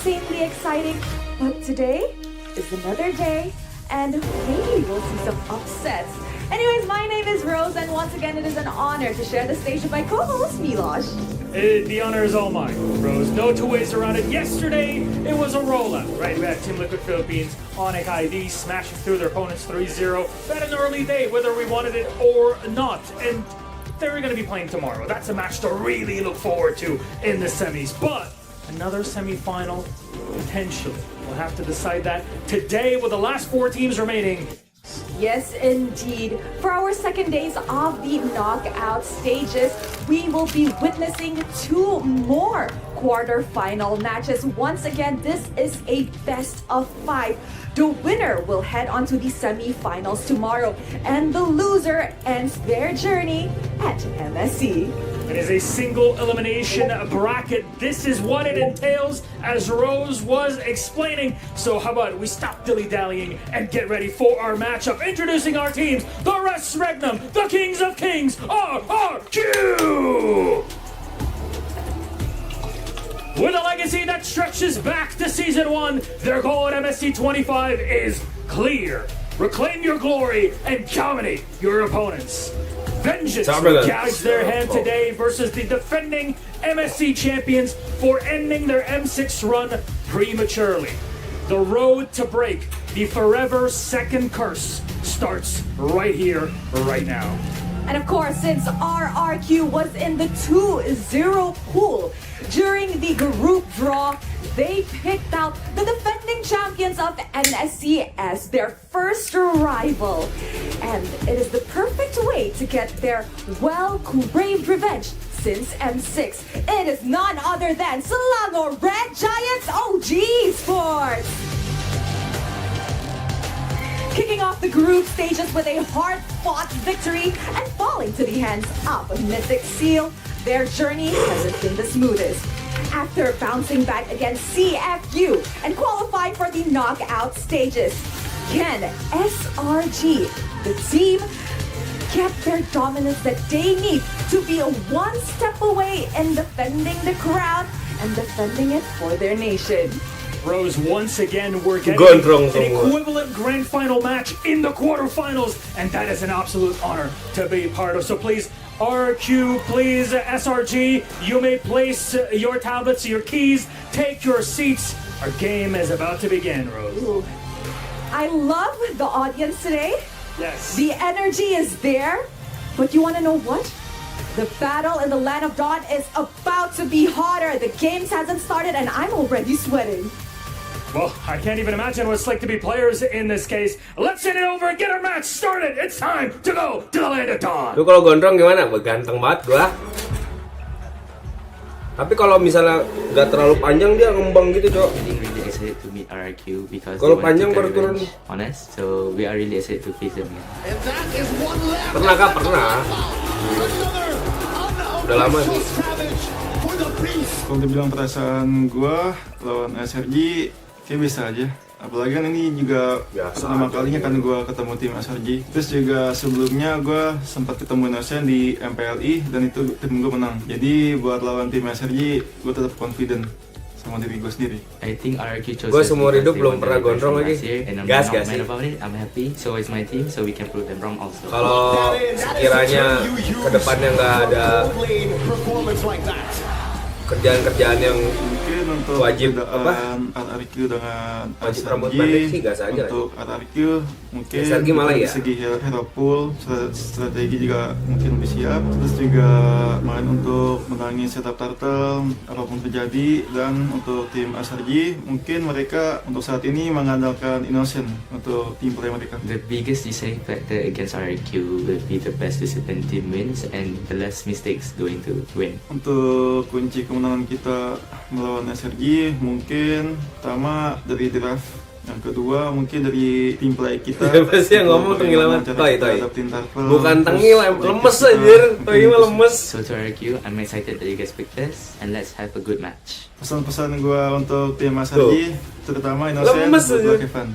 insanely exciting, but today is another day, and maybe we'll see some upsets. Anyways, my name is Rose, and once again, it is an honor to share the stage with my co-host, Milosh. The honor is all mine, Rose. No two ways around it. Yesterday, it was a rollout, right? We had Team Liquid Philippines, Onyx IV, smashing through their opponents 3-0. At an early day, whether we wanted it or not. And they're going to be playing tomorrow. That's a match to really look forward to in the semis. But another semifinal, potentially. We'll have to decide that today with the last 4 teams remaining. Yes, indeed. For our second days of the knockout stages, we will be witnessing 2 more quarterfinal matches. Once again, this is a best of 5. The winner will head on to the semifinals tomorrow, and the loser ends their journey at MSC. It is a single elimination bracket. This is what it entails, as Rose was explaining. So how about we stop dilly-dallying and get ready for our matchup. Introducing our teams, the Res Regnum, the Kings of Kings, RRQ! With a legacy that stretches back to Season 1, their goal at MSC 25 is clear. Reclaim your glory and dominate your opponents. Vengeance will gouge their hand today versus the defending MSC champions for ending their M6 run prematurely. The road to break the forever second curse starts right here, right now. And of course, since RRQ was in the 2-0 pool during the group draw, they picked out the defending champions of MSC as their first rival. And it is the perfect way to get their well-craved revenge since M6. It is none other than Selangor Red Giants OG Sports. Kicking off the group stages with a hard-fought victory and falling to the hands of Mythic Seal, their journey hasn't been the smoothest. After bouncing back against CFU and qualifying for the knockout stages, can SRG, the team, get their dominance that they need to be one step away in defending the crown and defending it for their nation? Rose, once again, we're getting an equivalent grand final match in the quarterfinals, and that is an absolute honor to be part of. So please, RQ, please, SRG, you may place your tablets, your keys, take your seats. Our game is about to begin, Rose. Ooh. I love the audience today. Yes. The energy is there, but you want to know what? The battle in the Land of Dawn is about to be hotter. The games hasn't started, and I'm already sweating. Well, I can't even imagine what it's like to be players in this case. Let's send it over and get our match started. It's time to go to the Land of Dawn. Lu kalau gondrong gimana? Ganteng banget gua. Tapi kalau misalnya nggak terlalu panjang dia ngembang gitu, Cok. Really excited to meet RRQ because kalau panjang baru turun on us, so we are really excited to face them. Pernah kah? Pernah. Udah lama sih. Kalau dibilang perasaan gua lawan SRG kayak bisa aja, apalagi kan ini juga pertama kalinya kan gue ketemu tim SRG. Terus juga sebelumnya gue sempat ketemu Innocent di MPLI dan itu tim gue menang. Jadi buat lawan tim SRG gue tetap confident sama diri gue sendiri. I think RRQ chose gue seumur hidup belum pernah gondrong lagi. Gas sih. I'm happy, so is my team, so we can prove them wrong also. Kalau sekiranya kedepannya nggak ada kerjaan-kerjaan yang mungkin untuk wajib RRQ dengan wajib rambut pendek sih gas aja untuk RRQ mungkin dari segi hero pool strategi juga mungkin lebih siap, terus juga main untuk menangin setup turtle apapun terjadi. Dan untuk tim SRG mungkin mereka untuk saat ini mengandalkan Innocent untuk tim play mereka. The biggest deciding factor against RRQ will be the best disciplined team wins and the less mistakes going to win. Untuk kunci kemenangan kita melawan SRG mungkin pertama dari draft, yang kedua mungkin dari tim play kita. Siapa sih yang ngomong tengil amat? Toy. Bukan tengil, lemes anjir. Toy mah lemes. So to RRQ, I'm excited that you guys picked us and let's have a good match. Pesan-pesan gue untuk tim SRG terutama Innocent buat Kevin.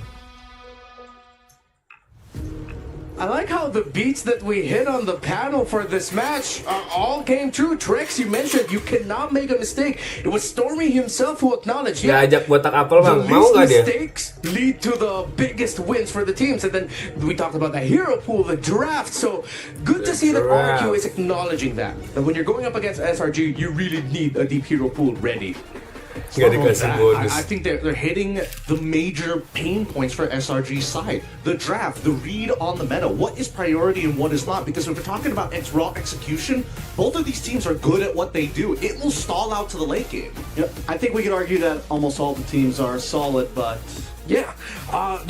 I like how Wow, the beats that we hit on the panel for this match all came true. Trex, you mentioned you cannot make a mistake. It was Stormy himself who acknowledged, Gak ajak botak apel bang, the mau least gak dia? mistakes lead to the biggest wins for the teams. And then we talked about the hero pool, the draft. So good to see that RRQ is acknowledging that when you're going up against SRG, you really need a deep hero pool ready. Gak dikasih bonus. I think they're hitting the major pain points for SRG's side. The draft, the read on the meta, what is priority and what is not. Because if we're talking about raw execution, both of these teams are good at what they do. It will stall out to the late game. Yeah, I think we could argue that almost all the teams are solid, but yeah.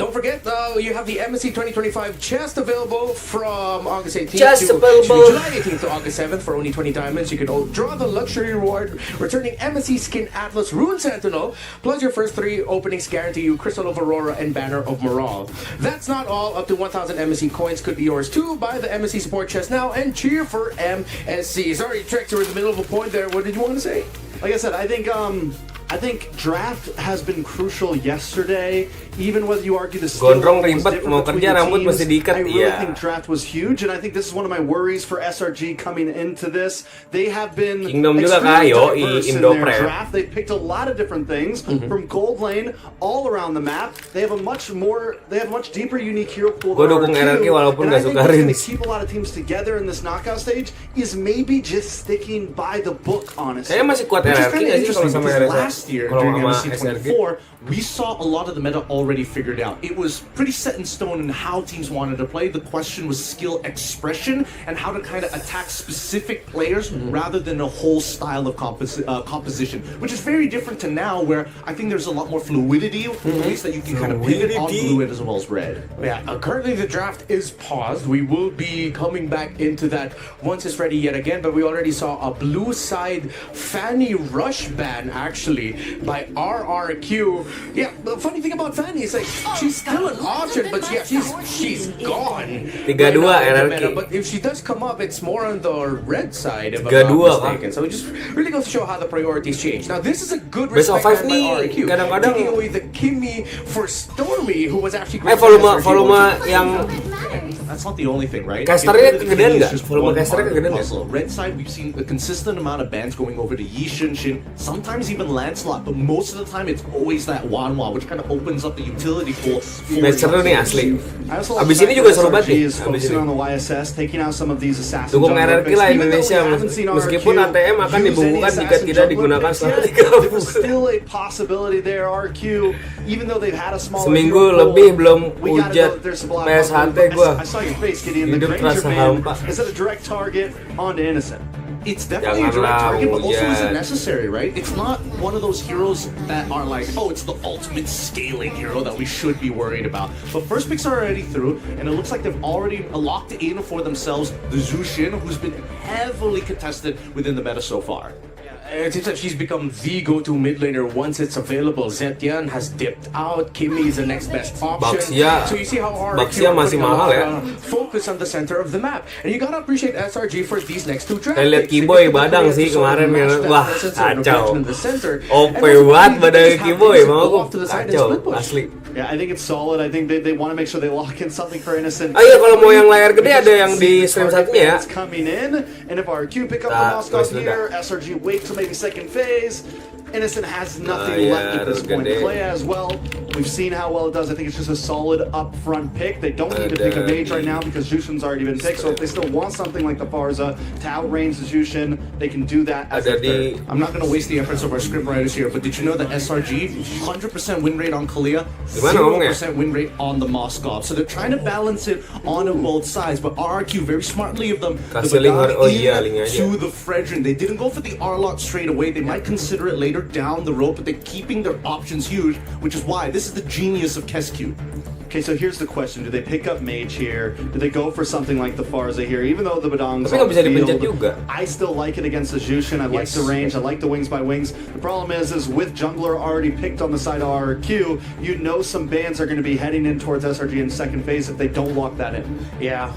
Don't forget, you have the MSC 2025 chest available from August 18th Chest to available. July 18th to August 7th for only 20 diamonds. You can draw the luxury reward, returning MSC Skin Atlas Rune Sentinel, plus your first 3 openings guarantee you Crystal of Aurora and Banner of Moral. That's not all. Up to 1,000 MSC coins could be yours too. Buy the MSC support chest now and cheer for MSC. Sorry, Trex, you were in the middle of a point there. What did you want to say? like I said, I think draft has been crucial yesterday. Even whether you argue the skill Gondrong was ribet, different mau between kerja the rambut teams, mesti diikat, I really iya. think draft was huge, and I think this is one of my worries for SRG coming into this. They have been Kingdom juga extremely kah, diverse yoi, in Indo their Prep. draft. They picked a lot of different things from gold lane all around the map. They have a much deeper, unique hero pool. Gua than dukung RRQ, RRQ walaupun and I nggak think suka what's Rins. gonna keep a lot of teams together in this knockout stage is maybe just sticking by the book, honestly. Kayaknya masih kuat Which is RRQ kinda nggak sih kalau interesting sama because RSR? last year Kalau during sama MSC SRG? 24, we saw a lot of the meta already figured out. It was pretty set in stone in how teams wanted to play. The question was skill expression and how to kind of attack specific players rather than a whole style of composition, which is very different to now, where I think there's a lot more fluidity with ways that you can kind of pivot on blue and as well as red. Yeah, currently the draft is paused. We will be coming back into that once it's ready yet again, but we already saw a blue side Fanny rush ban actually by RRQ. Yeah, the funny thing about Fanny is like she's still an option, but yeah, she's gone. 3-2 RRQ. But if she does come up, it's more on the red side if I'm 3-2 not mistaken. So it just really goes to show how the priorities change. Now this is a good Best of respect 5 ban by nih, RRQ, kadang-kadang- taking away the Kimmy for Stormy, who was actually volume yang That's not the only thing, right? casternya It really kegedean is nggak? just Volume one casternya part of the kegedean nggak? puzzle. Red side, we've seen a consistent amount of bans going over to Yi Shin, sometimes even Lancelot, but most of the time it's always that Wanwa, which kind of opens up the utility pool. Match seru nih asli. I also like Abis the ini fact juga that seru banget SRG nih. is Abis focusing ini. on the YSS, taking out some of these assassin Dukung jungler RRQ picks. lah Even though we Indonesia, haven't seen meskipun RRQ ATM akan use dibukukan any jika assassin tidak jungler digunakan picks selama yet, 3 there's bulan. still a possibility there. RRQ, even though they've had a smaller Seminggu hero pool, lebih belum we gotta hujat know that there's a lot of PSHT possibility. gua. I saw your face, Gideon. The Hidup Granger rasa man hampa. is that a direct target onto Innocent? It's definitely a direct Janganlah target, but also is hujat. it necessary, right? It's not one of those heroes that are like, oh, it's the ultimate scaling hero that we should be worried about. But first picks are already through, and it looks like they've already locked in for themselves the Zhu Xin, who's been heavily contested within the meta so far. It seems like she's become the go-to mid laner once it's available. Zetian has dipped out. Kimmy is the next best option. Baxia- So you see how Baxia masih mahal ya. Focus on the center of the map, and you gotta appreciate SRG for these next two drafts. Saya lihat Kiboy badang sih kemarin ya. Wah, kacau. OP OP banget badang Kiboy, mau aku kacau asli. Yeah, I think it's solid. I think they want to make sure they lock in something for Innocent. Ah iya, kalau mau yang layar gede ada yang di stream satunya ya. It's coming in, and if RQ pick up the Ah, Moscow wes here, udah. SRG wait till maybe second phase. Innocent has nothing Ah, left yeah, at this harus point. gede. Play as well. We've seen how well it does. I think it's just a solid upfront pick. They don't need to pick a Ada mage right di- now because Jushin's already been picked. So if they still want something like the Farza to outrange the Jushin, they can do that as Ada a third. di I'm not going to waste the efforts of our script writers here, but did you know that SRG 100% win rate on Kalia, Gimana ngomongnya? 0% win rate on the Moskov. So they're trying to balance it on both sides. But RRQ very smartly of them, the Kasih link, Badang oh iya, link aja. to the Fredrin. They didn't go for the Arlot straight away. They might consider it later down the road, but they're keeping their options huge, which is why this is the genius of Kescue. Okay, so here's the question: do they pick up mage here? Do they go for something like the Farza here? Even though the Badang's Tapi nggak on bisa the dipencet field, juga. I still like it against the Jushin. I like the range. I like the wings by wings. The problem is with jungler already picked on the side of RRQ, you know some bans are going to be heading in towards SRG in second phase if they don't lock that in. Yeah,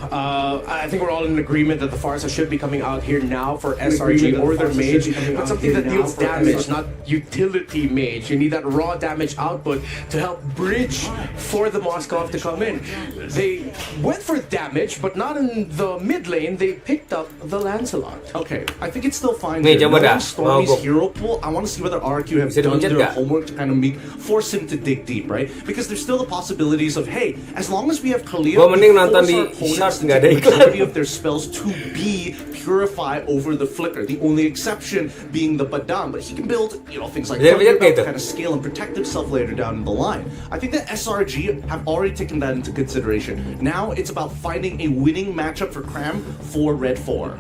I think we're all in agreement that the Farsa should be coming out here now for SRG or their mage, but something that deals damage, not utility mage. You need that raw damage output to help bridge for the Moskov to come in. They went for damage, but not in the mid lane. They picked up the Lancelot. Okay, I think it's still fine. Nih, coba dah. Stormy's hero pool. I want to see whether RRQ have done their homework to kind of force him to dig deep, right? Because there's still the possibilities of, hey, as long as we have Khalil, gua mending nonton di short nggak ada iklan. majority of their spells to be purify over the flicker. The only exception being the Badam, but he can build, things like that to kind of scale and protect himself later down in the line. I think that SRG have already taken that into consideration. Now it's about finding a winning matchup for Cram for Red 4.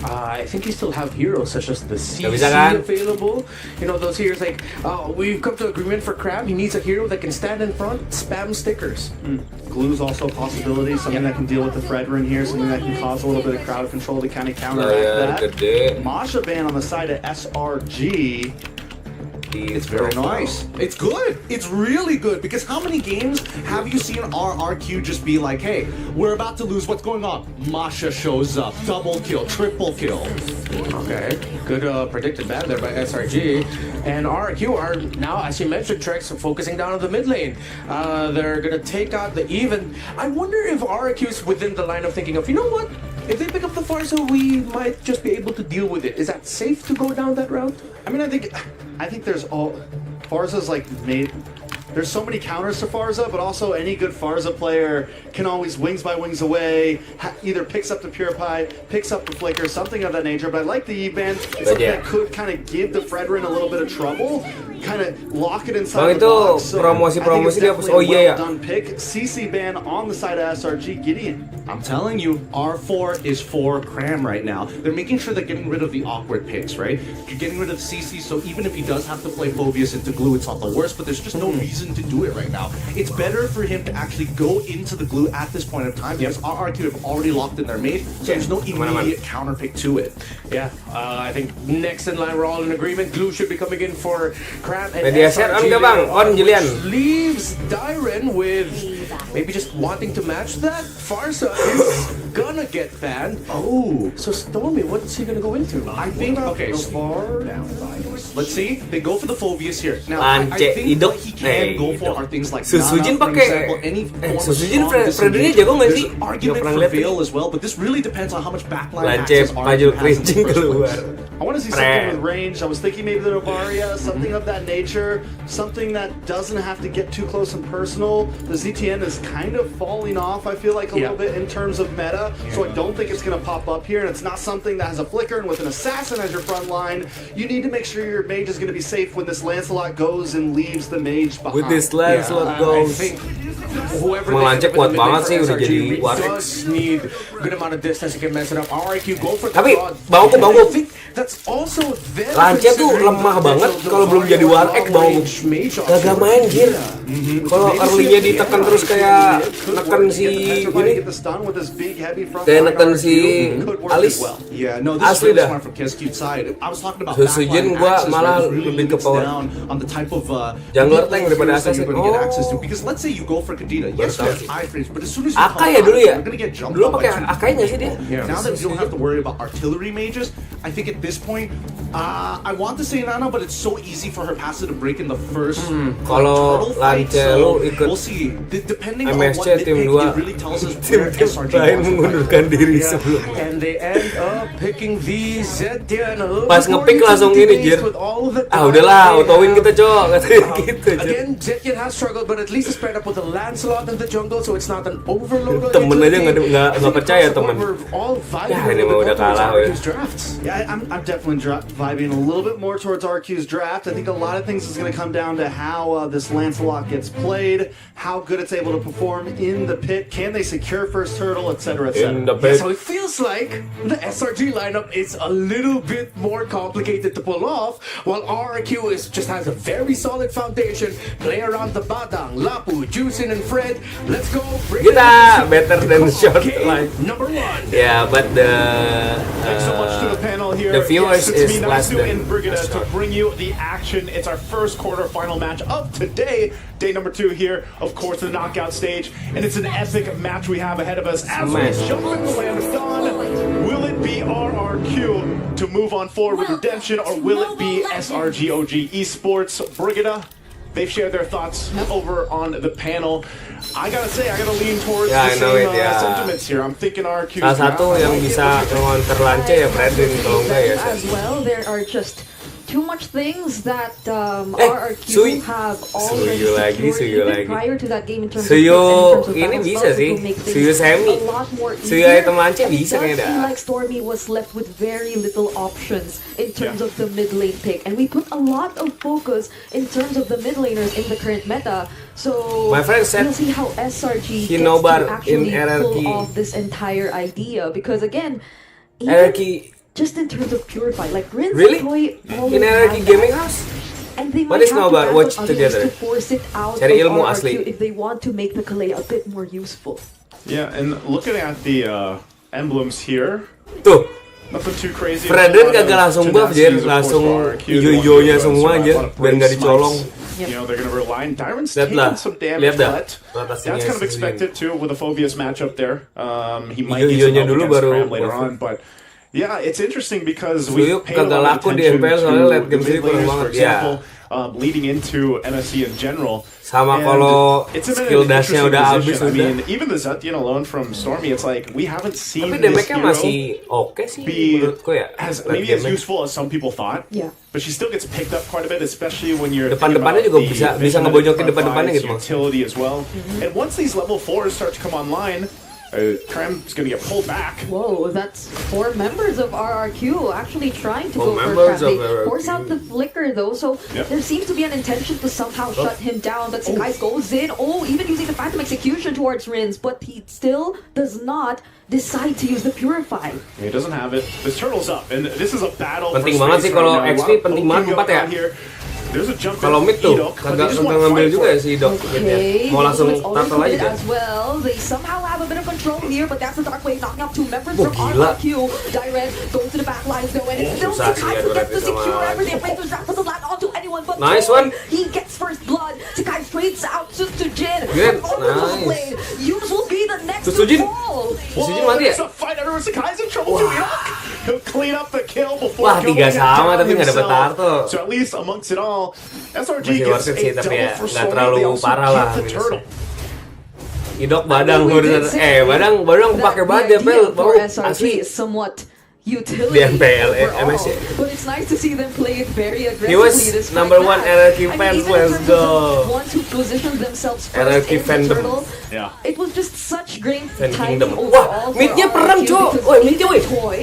I think you still have heroes such as the CC available. Those heroes like, we've come to agreement for Crab. He needs a hero that can stand in front, spam stickers. Glue's also a possibility, something that can deal with the Fredrin here, something that can cause a little bit of crowd control to kind of counteract that. Masha ban on the side of SRG. It's very nice. It's good. It's really good, because how many games have you seen RRQ just be like, hey, we're about to lose, what's going on? Masha shows up, double kill, triple kill. Okay, good predicted ban there by SRG. And RRQ are now, as you mentioned, Trex, focusing down on the mid lane. They're gonna take out the even. I wonder if RRQ's within the line of thinking of, you know what? If they pick up the Farsa, we might just be able to deal with it. Is that safe to go down that route? I mean, I think there's Farsa's there's so many counters to Farsa, but also any good Farsa player can always wings by wings away, either picks up the Purify, picks up the Flicker, something of that nature. But I like the E-Band, something that could kind of give the Fredrin a little bit of trouble, kind of lock it inside the box. So promosi dia done pick. CC ban on the side of SRG, Gideon. I'm telling you, R4 is for Cram right now. They're making sure they're getting rid of the awkward picks, right? You're getting rid of CC, so even if he does have to play Phobius into Glue, it's not the worst, but there's just no reason to do it right now. It's better for him to actually go into the Glue at this point in time, because RRQ have already locked in their mate, so there's no immediate counter pick to it. Yeah, I think next in line we're all in agreement. Glue should be coming in for Cram, and Media set on ka bang? On Julian. Leaves Dyren with maybe just wanting to match that. Farsa is gonna get banned. Oh, so Stormy, what's he gonna go into? I think, okay, let's see. They go for the Phobius here. Now, I think what he can go for are things like Sujin pakai Sujin Fredrinnya jago nggak sih? Argument for Veil as well, but this really depends on how much backline access RRQ has. I want to see something with range. I was thinking maybe the Nobaria, something of that nature, something that doesn't have to get too close and personal. The ZTN is kind of falling off, I feel like, a little bit in terms of meta, so I don't think it's going to pop up here, and it's not something that has a Flicker, and with an Assassin as your front line, you need to make sure your mage is going to be safe when this Lancelot goes and leaves the mage behind. With this Lancelot goes. Melancek kuat banget sih, udah jadi Warwick. Need good amount of distance, you can mess it up. RRQ go for the Tapi bangku that's also Lancek tuh lemah banget kalau belum jadi Warwick bangku. Gak main Gir. Kalau early-nya ditekan terus kayak neken si ini, kayak neken si Alis. Asli dah. Sujin gua malah lebih ke power jungler tank daripada assassin. Because let's say you go for Kadena, yes, there's iframes, but as soon as you Akai ya dulu ya? you're gonna get jumped Dulu up pakai Akai nggak sih dia? Now that you don't have to worry about artillery mages, I think at this point, I want to say Nana, but it's so easy for her passive to break in the first Kalau Lancelu ikut we'll see. Depending on MSC what tim it 2 really tells us where SRG lain wants to mengundurkan diri sebelum. And they end up picking the ZTN. Pas ngepick langsung ini Jir. Udahlah, autowin kita cok, katanya gitu. Again, ZTN has struggled, but at least it's paired up with a Lancelot in the jungle, so it's not an overload. Temen aja nggak percaya temen. Ya ini mah udah kalah. Yeah, I'm definitely vibing a little bit more towards RQ's draft. I think a lot of things is going to come down to how this Lancelot gets played, how good it's able to perform in the pit, can they secure first turtle, etc., etc. So it feels like the SRG lineup is a little bit more complicated to pull off, while RRQ just has a very solid foundation. Play around the Badang, Lapu, Juicin, and Fred. Let's go. Kita better than short line. Number 1. Yeah, but Thanks so much to the panel here. The viewers yes, is less than and Brigida to bring you the action. It's our first quarterfinal match of today, day number 2 here, of course, the knockout stage, and it's an epic match we have ahead of us as we jump in the land of dawn. Will it be RRQ to move on forward with redemption, or will it be SRG OG Esports? Brigida, they've shared their thoughts over on the panel. I gotta say, I gotta lean towards the same sentiments here. I'm thinking RRQ. Salah satu yang bisa ngonter lance ya Fredin, kalau enggak ya. As well, there are just too much things that RRQ have already secured even prior to that game in terms Suyou of ini balance bisa sih. Suyou semi. Suyou item lance bisa kayaknya dah. Like Stormy was left with very little options in terms of the mid lane pick, and we put a lot of focus in terms of the mid laners in the current meta. So my friend said we'll see how SRG gets NOBAR to actually in RRQ. pull off this entire idea, because again, RRQ. Just in terms of Purify, like Rin's Really? In RRQ Gaming House? and they What might is have NOBAR? to Watch battle together. others to force it out Cari of ilmu RRQ asli. if they want to make the Kalei a bit more useful. Yeah, and looking at the emblems here, Tuh, nothing too crazy. Fredin kagak langsung buff jadi langsung hijau-hijaunya semua aja biar nggak dicolong. You know, they're going to rely on Dyron's Lihat taking lah, some damage, lihat dah. but that's kind of expected too with a Phobius matchup there. He might need Hijau-hijaunya some dulu help against baru Ram later buff. on, but yeah, it's interesting because Suyou we paid a kagak lot of laku di attention MPL soalnya to late the game sih mid kurang laners, banget. for example, leading into MSC in general. Sama And kalau it's been skill an dashnya interesting udah habis position. I udah. mean, even the Zetian alone from Stormy, it's like we haven't seen Tapi this damage-nya hero masih oke sih be menurutku ya. as late maybe as game-nya. useful as some people thought. Yeah. But she still gets picked up quite a bit, especially when you're Depan-depannya juga bisa ngebonyokin depan-depannya gitu maksudnya. utility as well. And once these level 4s start to come online, Krem's gonna get pulled back. Whoa, that's 4 members of RRQ actually trying to go for members Krem. of They RRQ. force out the flicker though, so Yeah. there seems to be an intention to somehow shut him down. But Sakai's goes in, even using the Phantom Execution towards Rins, but he still does not decide to use the Purify. He doesn't have it. This turtle's up, and this is a battle. Penting for banget space sih kalau right now. XP penting banget 4 ya. Here. There's a jump Kalau mid tuh Edok, but kagak they just want ngambil fight juga for ya it. si Dok. Okay, Mau langsung it's already tackle aja committed kan. as well. They somehow have a bit of control here, but that's the Dark Wave knocking out 2 members from gila. RRQ. Direct goes to the back lines though, and it's still susah sih Sakai ya who gets to Direct sama secure everything. Flames drop doesn't land onto anyone but Nice Troy. one. He gets first blood. Sakai trades out to Jin. Good, From over to the nice. blade. Yunus will be the next Terus to Jin. fall. Sujin mati ya? It's a fight. Everyone Sakai's in trouble too. He'll clean up the kill before Wah, going 3 sama down tapi nggak dapet himself. turtle. So at least amongst it all, SRG Masih gets worth it sih, a tapi double ya for nggak Stormy. terlalu They also parah lah keep the minusnya. turtle. Idok badang We did say badang pakai that banget the ya Pel. idea for Bau SRG asli. is somewhat utility Di MPL, overall. MSC. But it's nice to see them play it very aggressively. He was despite number 1 that. RRQ I mean, fan, even in let's terms go. of the ones who positioned themselves first RRQ in the fandom. turtle, Yeah. it was just such great Fan timing kingdom. overall. Wah, midnya for perang, RRQ Cok. because Woi, midnya, woi. Toy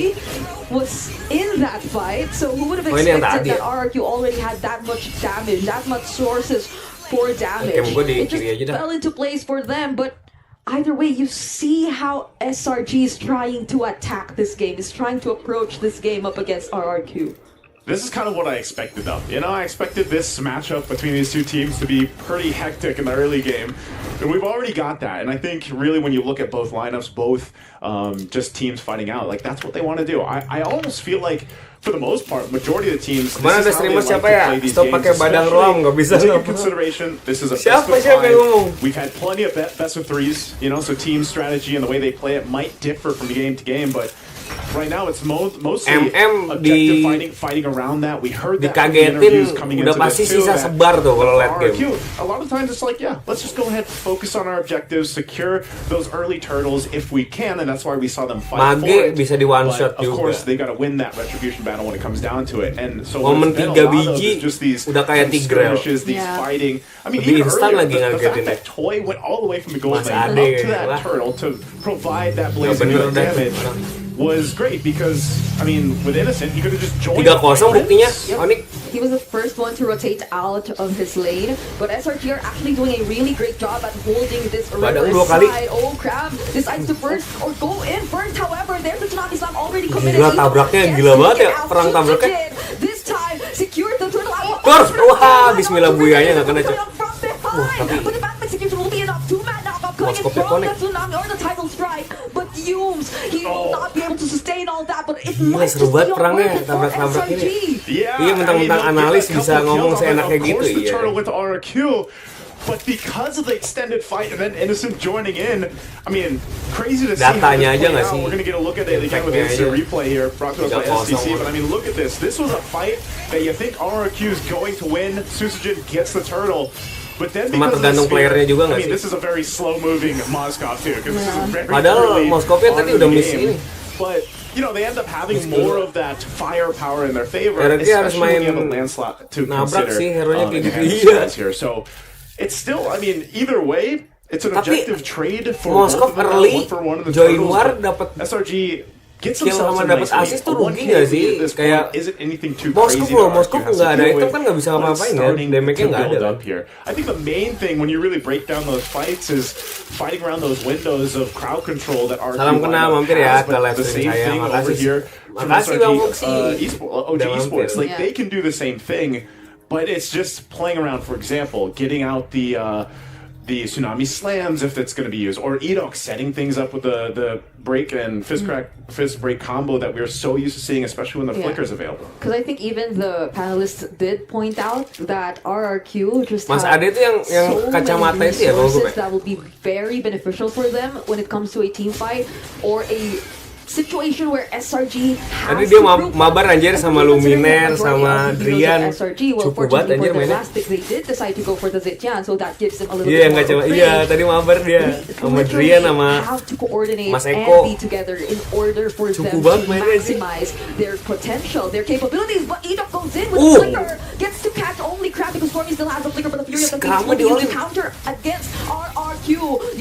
was in that fight, so who would have Oh, ini yang expected tadi that ya? RRQ already had that much damage, that much sources for damage? Oke, gua di It just kiri aja dah. fell into place for them, but either way, you see how SRG is trying to attack this game, is trying to approach this game up against RRQ. This is kind of what I expected, though. You know, I expected this matchup between these two teams to be pretty hectic in the early game. And we've already got that. And I think, really, when you look at both lineups, both just teams fighting out, like, that's what they want to do. I almost feel like, for the most part, majority of the teams, Kemana ada this is how they streamer like siapa to ya? play these Stop games, pakai badang especially ruam, nggak bisa taking loh. into consideration, this is a Siapa best of yang ngomong? 5. We've had plenty of best of 3s, you know, so team strategy and the way they play it might differ from game to game, but right now it's mostly objective fighting around that. We heard that from the interviews coming udah into pasti this too, sisa that sebar tuh kalau late RRQ, game. a lot of times it's like, yeah, let's just go ahead, focus on our objectives, secure those early turtles if we can, and that's why we saw them fight for Mage it. bisa di one But shot of juga. course, they got to win that retribution battle when it comes down to it. And so Momen what's been a 3 lot of biji is just these udah kayak Tigreal. skirmishes, these Yeah. fighting. I mean, Lebih even instan earlier, lagi the ngagetin fact ya. that Toy went all the way from the gold Mas lane Ade, up to that lah. turtle to provide that blazing bener dah. damage was great because, I mean, with Innocent, he could have just joined. 3-0 buktinya. Onyx. He was the first one to rotate out of his lane, but SRG are actually doing a really great job at holding this Badang river 2 kali. side. Oh, Crab decides to first or go in first. However, there's the Tsunami Slam already committed. Gila, tabraknya Yes, gila banget ya, out perang to tabraknya. Jin. This time, secured the turtle out. Tur, wah, bismillah buyanya nggak kena, Cok. From behind, but the back execution will be enough. 2-man knockup coming in Skopnya from the connect. Tsunami or the title strike, but Yumes, he will not be able to sustain all that. But it Gila, might seru just banget be perangnya, worth it for tabrak-tabrak ini. SRG. Iya, mentang-mentang analis bisa ngomong seenaknya gitu, Of course, the iya. turtle went to RRQ. But because of the extended fight and then Innocent joining in, I mean, crazy to see how Datanya this aja played nggak out. sih? We're going to get a look at it again with the Impactnya instant aja. replay here, brought to us by 3-0. STC. But I mean, look at this. This was a fight that you think RRQ is going to win. Susujin gets the turtle. But then Cuma because tergantung playernya juga nggak sih? this is a very slow-moving Moskov too, because this is very Padahal early Moskovnya tadi on in udah the miss game. ini. But you know, they end up having more of that firepower in their favor, RRQ harus especially when main you have a landslot to nabrak consider sih, hero-nya kayak gitu. enhanced Iya. stats here. So it's still, I mean, either way, it's an Tapi objective trade for Moskov both of them, early, 1-for-1 in the join turtles, war but dapat SRG gets kill themselves sama a dapat nice lead. assist tuh A rugi 1K nggak sih? lead at this Kayak point isn't anything too Moskov crazy loh, that Moskov RRQ has nggak to ada deal item with, kan nggak bisa but it's ngapa-ngapain kan? starting Damage-nya to nggak ada build kan? up here. I think the main thing when you really break down those fights is fighting around those windows of crowd control that RRQ Salam kenal mampir ya has, ke but live the stream same saya. thing over Makasih. here from Makasih Bang Muksi. OG Udah Esports. mampir. Like they can do the same thing, but it's just playing around. For example, getting out the tsunami slams if it's going to be used, or Edok setting things up with the break and fist break combo that we're so used to seeing, especially when the flicker is available. Because I think even the panelists did point out that RRQ just Mas have Ade tuh yang so kacamata many itu ya Bang resources Gupe? that will be very beneficial for them when it comes to a team fight or a situation where SRG has Tadi dia to prove mabar anjir sama Luminer sama Drian. Cukup Cukup banget anjir mainnya. last pick, they did decide to go for the Zetian, so that gives them a little Iya bit nggak more cuma of iya tadi mabar dia sama Drian sama have to coordinate Mas and Eko. be together in order for them Cukup to banget mainnya sih. maximize their potential, their capabilities. But Edok goes in with Ooh. the flicker, gets to catch only Crab because Stormy still has the flicker, but the Fury of the Beast will Sekarang be able to diolin. counter against RRQ.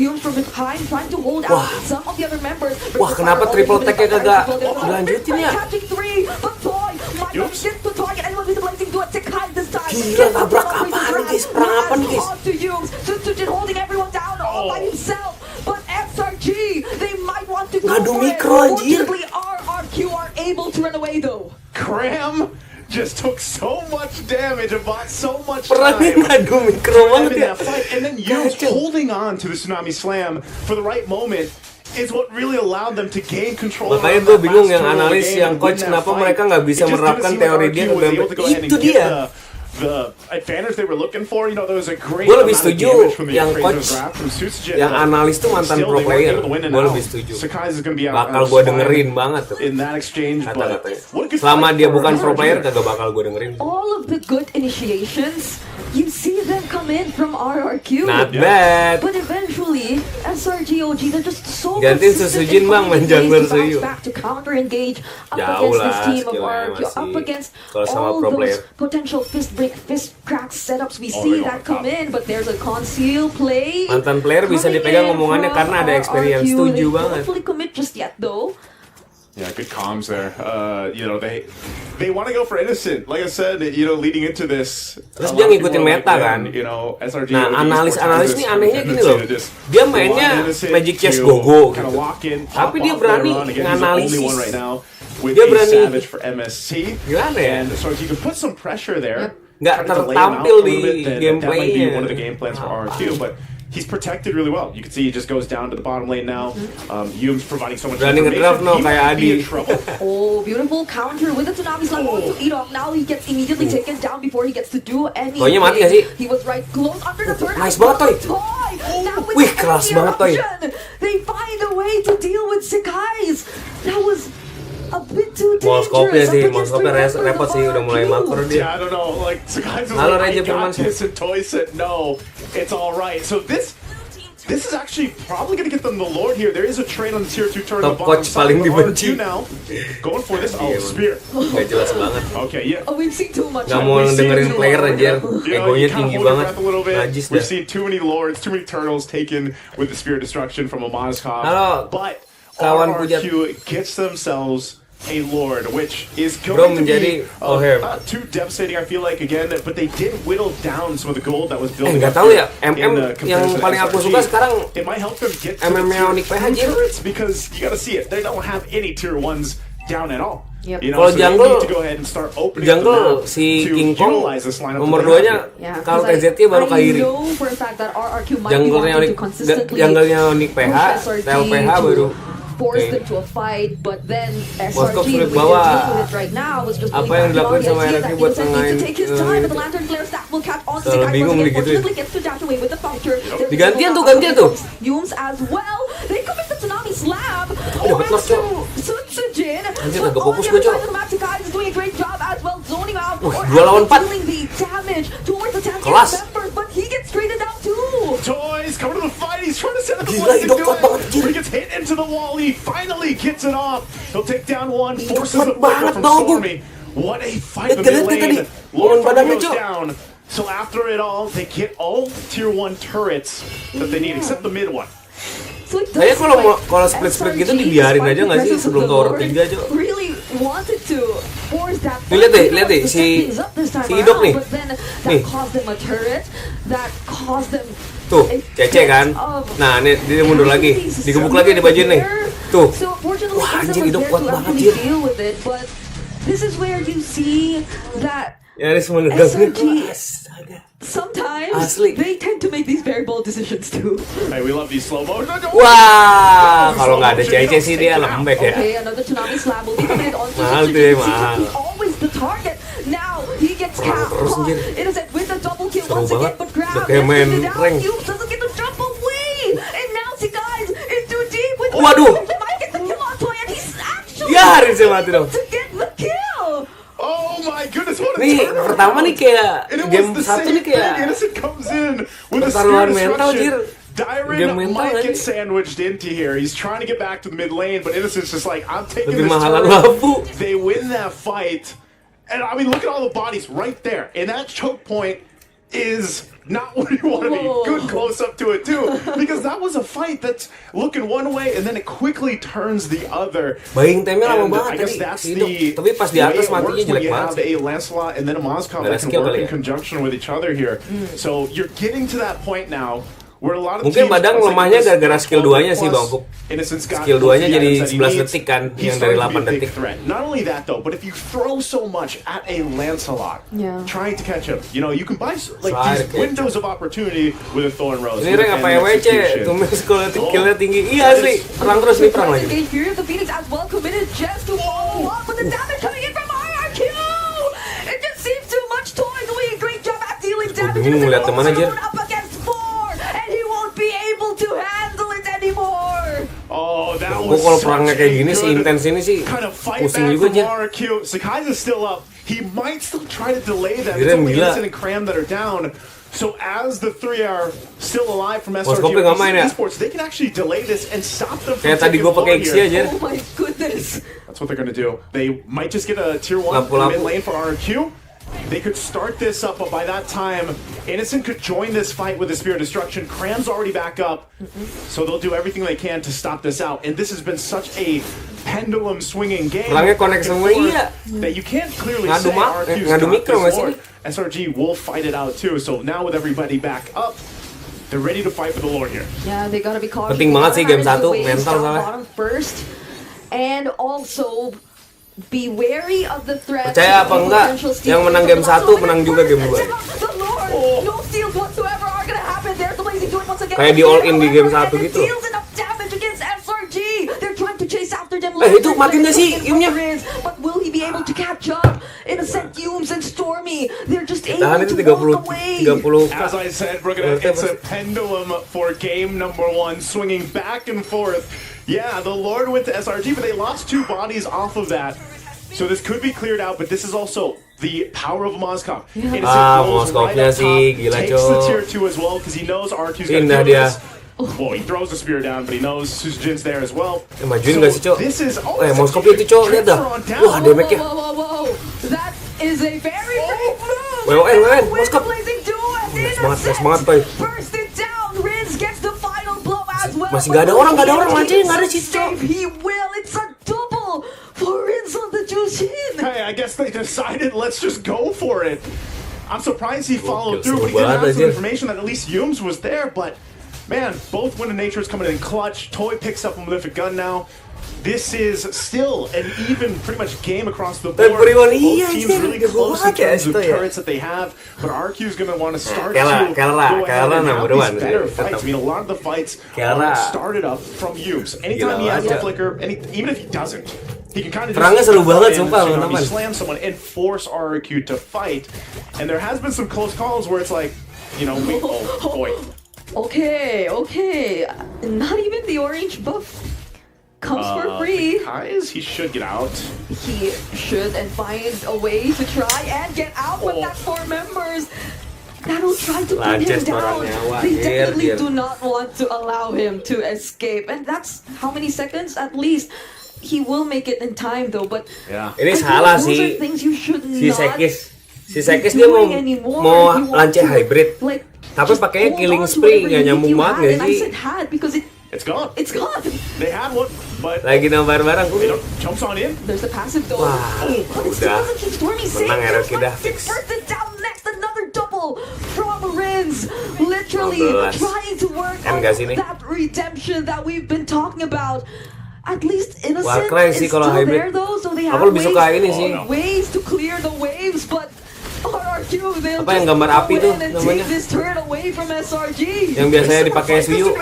Yum from behind trying to hold out some of the other members. Wah, kenapa triple tag-nya kagak dilanjutin ya? Catching three, but Toy might not get to target anyone with the blazing duet to hide this time. Gila, nabrak apaan guys? Perang apa nih guys? To Yums, Susujin holding everyone down all by himself. But SRG, they might want to go Ngadu for mikro, it. anjir. Fortunately, RRQ are able to run away though. Cram just took so much damage and bought so much Perangnya time. ngadu mikro banget in ya. that fight, and then Yums Kacau. holding on to the tsunami slam for the right moment is what really allowed them to gain control. Makanya around gue that bingung last yang turtle of the analis game yang and coach win that kenapa fight. mereka nggak bisa It just didn't menerapkan seem like teori RRQ dia was able to go ahead and itu get dia. the advantage they were looking for. You know, there was a great Gue lebih amount of setuju damage from the yang appraiser coach draft from Susujin, yang but analis tuh mantan still pro they weren't player. able to win it Gue out. lebih setuju. Sakai's is going to be out Bakal out gue spine dengerin banget tuh in that exchange, but kata-katanya. what a good Selama fight dia for bukan pro SRG. player kagak bakal gue dengerin. All of the good initiations, you see them come in from RRQ. Not bad. But eventually, SRG OG, they're just so Gantiin persistent Susujin, in Bang, main finding jungler ways to bounce Suyou. back to counter engage up Jauh against lah this team of skillnya RRQ, up masih. against Kalau sama all pro those player. potential fist crack setups. We see that come in, but there's a conceal play. Mantan player bisa coming dipegang in omongannya from karena ada experience. RRQ. Setuju They banget. don't fully commit just yet though. Yeah, good comms there. You know, they want to go for innocent. Like I said, you know, leading into this. Terus dia ngikutin meta kan. You know, SRG. Nah, analis this nih anehnya gini tendency loh. to just Dia go mainnya on innocent Magic Chess to Gogo kinda gitu. lock in, Tapi pop dia off berani later on. Again, he's the only one right now with Dia the berani. Savage for MSC. Gimana ya? And so if you can put some pressure there. Nggak try to delay him out tertampil a di little bit, then that might be gameplaynya. one of the game plans for RRQ, but he's protected really well. You can see he just goes down to the bottom lane now. Yum's providing so much Berani nge-draft information. no, He kayak might be Adi. in trouble. Oh, beautiful counter with the tsunami slam onto Edok. Now he gets immediately taken down before he gets to do anything. Toynya mati nggak sih? He was right close under the third. Nice banget, Toy. Now with Wih, the keras energy banget, Toy. eruption, they find a way to deal with Sakai's. That was a bit too dangerous. Moskopnya sih, up against Moskopnya three members repot of sih udah mulai RRQ. makro dia. Yeah, I don't know. Like, Sakai's was Halo, like, Raja I got Firman. this, and Toy said, no, it's all right. So this is actually probably going to get them the Lord here. There is a trade on the tier 2 turn on the Top bottom coach side. paling But dibenci. RRQ now going for this. Oh, Iya, Spear. Gak jelas banget. Okay, yeah. Oh, we've seen too much. Gak mau dengerin player anjir. You know, Egonya you kinda tinggi hold your banget. breath a little bit. Najis We've dah. seen too many lords, too many turtles taken with the Spear Destruction from a Moskov. Halo, But kawan pujat. RRQ gets themselves a lord, which is Bro going to menjadi be not too devastating, I feel like, again, but they did whittle down some of the gold that was building nggak up tahu here ya, in the yang comparison to paling aku SRG. suka sekarang It might help them get to MM-nya the Onyx tier PH, 2 Jir. turrets, because you gotta see it, they don't have any tier 1s down at all. Yep. You know, Kalau so they jungle- need to go ahead and start opening up the Jungle map si to King Kong utilize this lineup nomor that they 2-nya have here. Yeah, kalau 'cause TZT baru I Kairi. know for a fact that RRQ might be Jungle-nya wanting Onyx, to consistently jungle-nya Onyx PH, push SRG Tel PH to baru. force Oke. them to a fight, but then Moskov SRG, sulit with bawa. dealing with it right now, was just Apa pulling yang back dilakuin on the sama idea RRQ that buat Innocent needs to nengahin, take his time, but the Lantern Flare stack will catch on to Selalu Sakai bingung once again. digituin. Fortunately gets to dash away with the puncture. Digantian tuh. Yums as well. They commit the Tsunami Slab. dapat knock, Cok. Sutsujin. Anjir, But agak on fokus the gue, other Cok. side of the map, Sakai is doing a great job as well. zoning out Wih, or 2 lawan 4. dealing the damage towards the tank Kelas. members, but he gets traded out too. Toys coming to the fight. He's trying to set up the Gila, one to hidup do kuat it. banget, anjir. But he gets hit into the wall. He finally gets it off. He'll take down one, forces kuat the flicker banget, from dong. Stormy. What a fight in Lihat the tadi, lane. lawan Lord Farmer badannya, goes Cok. down. So after it all, they get all tier 1 turrets that they need, except the mid one. So it Kayaknya does kalau like split gitu SRG, dibiarin despite aja the nggak sih presence of sebelum the tower Lord, 3 aja. really wanted to force that Nih, lihat deh, fight lihat deh, to si- set things up this time si Idok around, nih. but then that Nih. caused them a turret, that caused them Tuh, a Cece kan. bit of Nah, nih dia mundur lagi. Digebuk lagi di bajunya nih. Tuh. So unfortunately, Wah, Isaac anjir, was Idok there kuat to banget, actually anjir. deal with it, but this is where you see that Ya, ini semua negara SRG astaga. sometimes Asli. they tend to make these very bold decisions too. Hey, we love these slow-mo. No, no. Wah, kalau nggak ada Cece sih dia lembek ya. Okay, another tsunami slab will be committed onto Mahal Suyou. tuh ya, Seems like mahal. he's always the target. Now he gets Perang terus, caught. anjir. Innocent with the double kill Seru once again, banget. but Grab Udah kayak main lifted it rank. out. You doesn't get to jump away, and now see guys is too deep with. Waduh. They might get the kill on Toy, and he's actually Biarin sih mati dong. to get the kill. Oh my goodness, what a Nih, turnaround. pertama nih kayak And it game was the 1 same nih kayak thing. Innocent comes in with a pertaruhan spear mental, disruption. Game Dyron mental might aja. get sandwiched into here. He's trying to get back to the mid lane, but Innocent's just like, I'm taking Lebih this mahalan turret. lampu. They win that fight. And I mean, look at all the bodies right there. And that choke point is not where you want to be. Whoa. Good close up to it too. Because that was a fight that's looking one way and then it quickly turns the other. Buying time-nya lama And banget I guess tadi. that's Si Idok. the Tapi pas di way atas it matinya works when jelek you banget have sih. a Lancelot and then a Mozcom Nggak ada that can skill work kali in ya. conjunction with each other here. So you're getting to that point now where a lot of Mungkin teams, Badang once they lemahnya get this gara-gara skill 2-nya sih, Bang Pup. Innocent's got Skill both 2-nya the jadi items that he 11 needs. detik kan, He's yang dari starting to be 8 a big detik. threat. Not only that though, but if you throw so much at a Lancelot, Yeah. trying to catch him, you know, you can buy like Try these to catch windows of opportunity with a Thorn Rose. Ini with rank a apa ya Phantom WC? Execution. Tumis skillnya tinggi. Iya that asli. is- Perang terus nih, perang lagi. Engage here, the Phoenix as well committed just to follow up, but the damage coming in from RRQ. It just seems too much. Toy doing a great job at dealing damage. bingung ngeliat teman aja. Up against 4, and he won't be able to handle it anymore. Oh, that Gue was kalau perangnya such kayak a gini sih good intens ini sih kind of fight pusing back juga from aja. RRQ. Sakai's still up. He might still try to delay them. It's Gila, only gila. Innocent and Cram that are down. So as the three are still alive from SRG Moskopnya nggak main ya? Esports, they can actually delay this and stop them from Kayak tadi taking gue pakai forward XC here. aja. Oh my goodness. That's what they're going to do. They might just get a tier 1 Lampu-lampu. mid lane for RRQ. They could start this up, but by that time, Innocent could join this fight with the Spear of Destruction. Cram's already back up, so they'll do everything they can to stop this out. And this has been such a pendulum swinging game Perangnya connect back and semua, forth iya. that you can't clearly Ngadu say RRQ's ngadu got mikro nggak this sih? Lord. SRG will fight it out too. So now with everybody back up, they're ready to fight for the Lord here. Yeah, they gotta be cautious. Penting banget sih game They gotta 1, manage the mental waves soalnya. down bottom first, and also be wary of the threat. Percaya apa enggak, yang menang game 1 menang juga game 2. The Lord, no steals whatsoever are gonna happen. There's the lazy doing once again. Kayak di all in di game 1 gitu. Deals enough damage against SRG. They're trying to chase after them. Itu mati nggak sih Yumnya? But will he be able to catch up? Innocent Yumes and Stormy, they're just able Tahan itu to 30 walk away. 30. As I said, we're gonna, it's a pendulum for game number 1, swinging back and forth. Yeah, the Lord went to SRG, but they lost 2 bodies off of that. So this could be cleared out, but this is also the power of Mozcom. Innocent goes Mozcomnya right up top, sih, gila, takes the Cok. tier 2 as well, because he knows R2's gonna Indah do dia. this. Well, he throws the spear down, but he knows Sujin's there as well. Majuin nggak sih, Cok? This is Mozcomnya itu, Cok, lihat dah. Wah, damage-nya. Whoa. That is a very brave move. WN, Moskop. Blazing duo and Nice banget, Boy. Burst it down. Riz gets the final blow as well. Masih nggak ada orang aja, nggak ada situ, Cok. He will. It's a double for Riz on the Jushin. Hey, I guess they decided let's just go for it. I'm surprised he followed through, but he seru did have banget some aja. information that at least Yumes was there, but man, both Wind of Nature is coming in clutch. Toy picks up a malefic gun now. This is still an even pretty much game across the board. Everyone, Both iya, teams iya, really iya, close in iya, terms of iya. turrets that they have, but RQ is going to want to start Kalah, to go ahead and have number these 1. better fights. I mean, a lot of the fights are started up from Yumes. Anytime he has a flicker, even if he doesn't, he can kind of Perangnya just seru banget, and, sumpah, you know, teman-teman. slam someone and force RRQ to fight. And there has been some close calls where it's like, you know, oh boy. Okay. Not even the orange buff comes for free. Guys, he should get out. He should and find a way to try and get out, but that 4 members that'll try to pin him down. They definitely do not want to allow him to escape, and that's how many seconds at least. He will make it in time though, but ini salah sih si Sekis dia mau launcher hybrid, tapi pakainya killing spree nggak nyambung banget nggak sih? It's gone. It's gone. They had one, but Lagi nobar bareng. jumps on in. There's the passive though. Wah, udah menang RRQ dah fix. Another double from Rins, literally trying to work on that redemption that we've been talking about. At least Innocent is still there though, so they have ways to clear the waves, but RRQ, they'll just go in and take this turret away from SRG. Yang biasanya dipakai Suyou.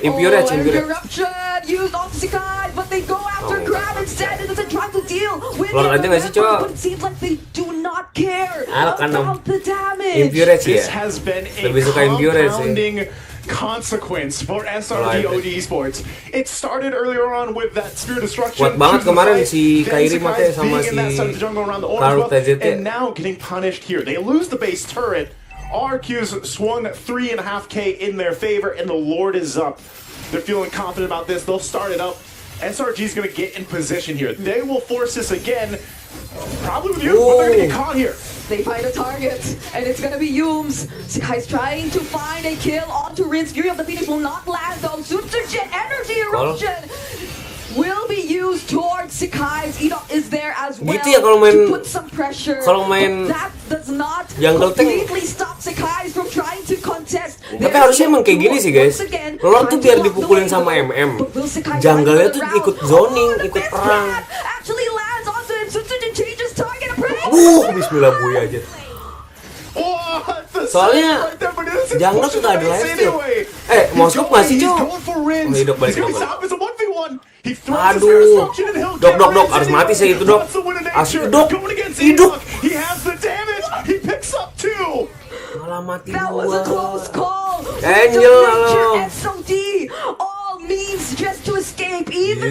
Impurage. Interruption used on Sekai, but they go after Grab instead. Innocent trying to deal with Lord aja nggak sih, Cok? but it seems like they do not care Kan about the damage. Impurage ya. This has been a Lebih suka Impurage compounding consequence for SRG OG Esports. It started earlier on with that Spear Destruction. Kuat banget kemarin si Kairi pakai sama si Karut TZT. And now getting punished here. They lose the base turret. RRQ's swung 3.5k in their favor, and the Lord is up. They're feeling confident about this. They'll start it up. SRG's going to get in position here. They will force this again. Probably with you, but they're going to get caught here. They find a target, and it's gonna be Yooms. Sekai's trying to find a kill onto Rin's. Fury of the Phoenix will not land though. Jet Energy Eruption will be used towards Sekai's. Enoch is there as well gitu ya kalau main, to put some pressure. Kalau main that does not completely stop Sekai's from trying to contest. Tapi harusnya emang kayak gini sih guys. Lord tuh biar dipukulin sama MM. Jungle-nya tuh ikut zoning, ikut perang. Actually lands onto him. Jet changes target. Bismillah buy aja. Soalnya jungle tuh gak ada lifesteal. Moskop masih Cok. Hidup balik. Aduh, dok harus mati sih itu dok. Asli dok, hidup. Malah mati dua. Angel, halo. All means just to escape, even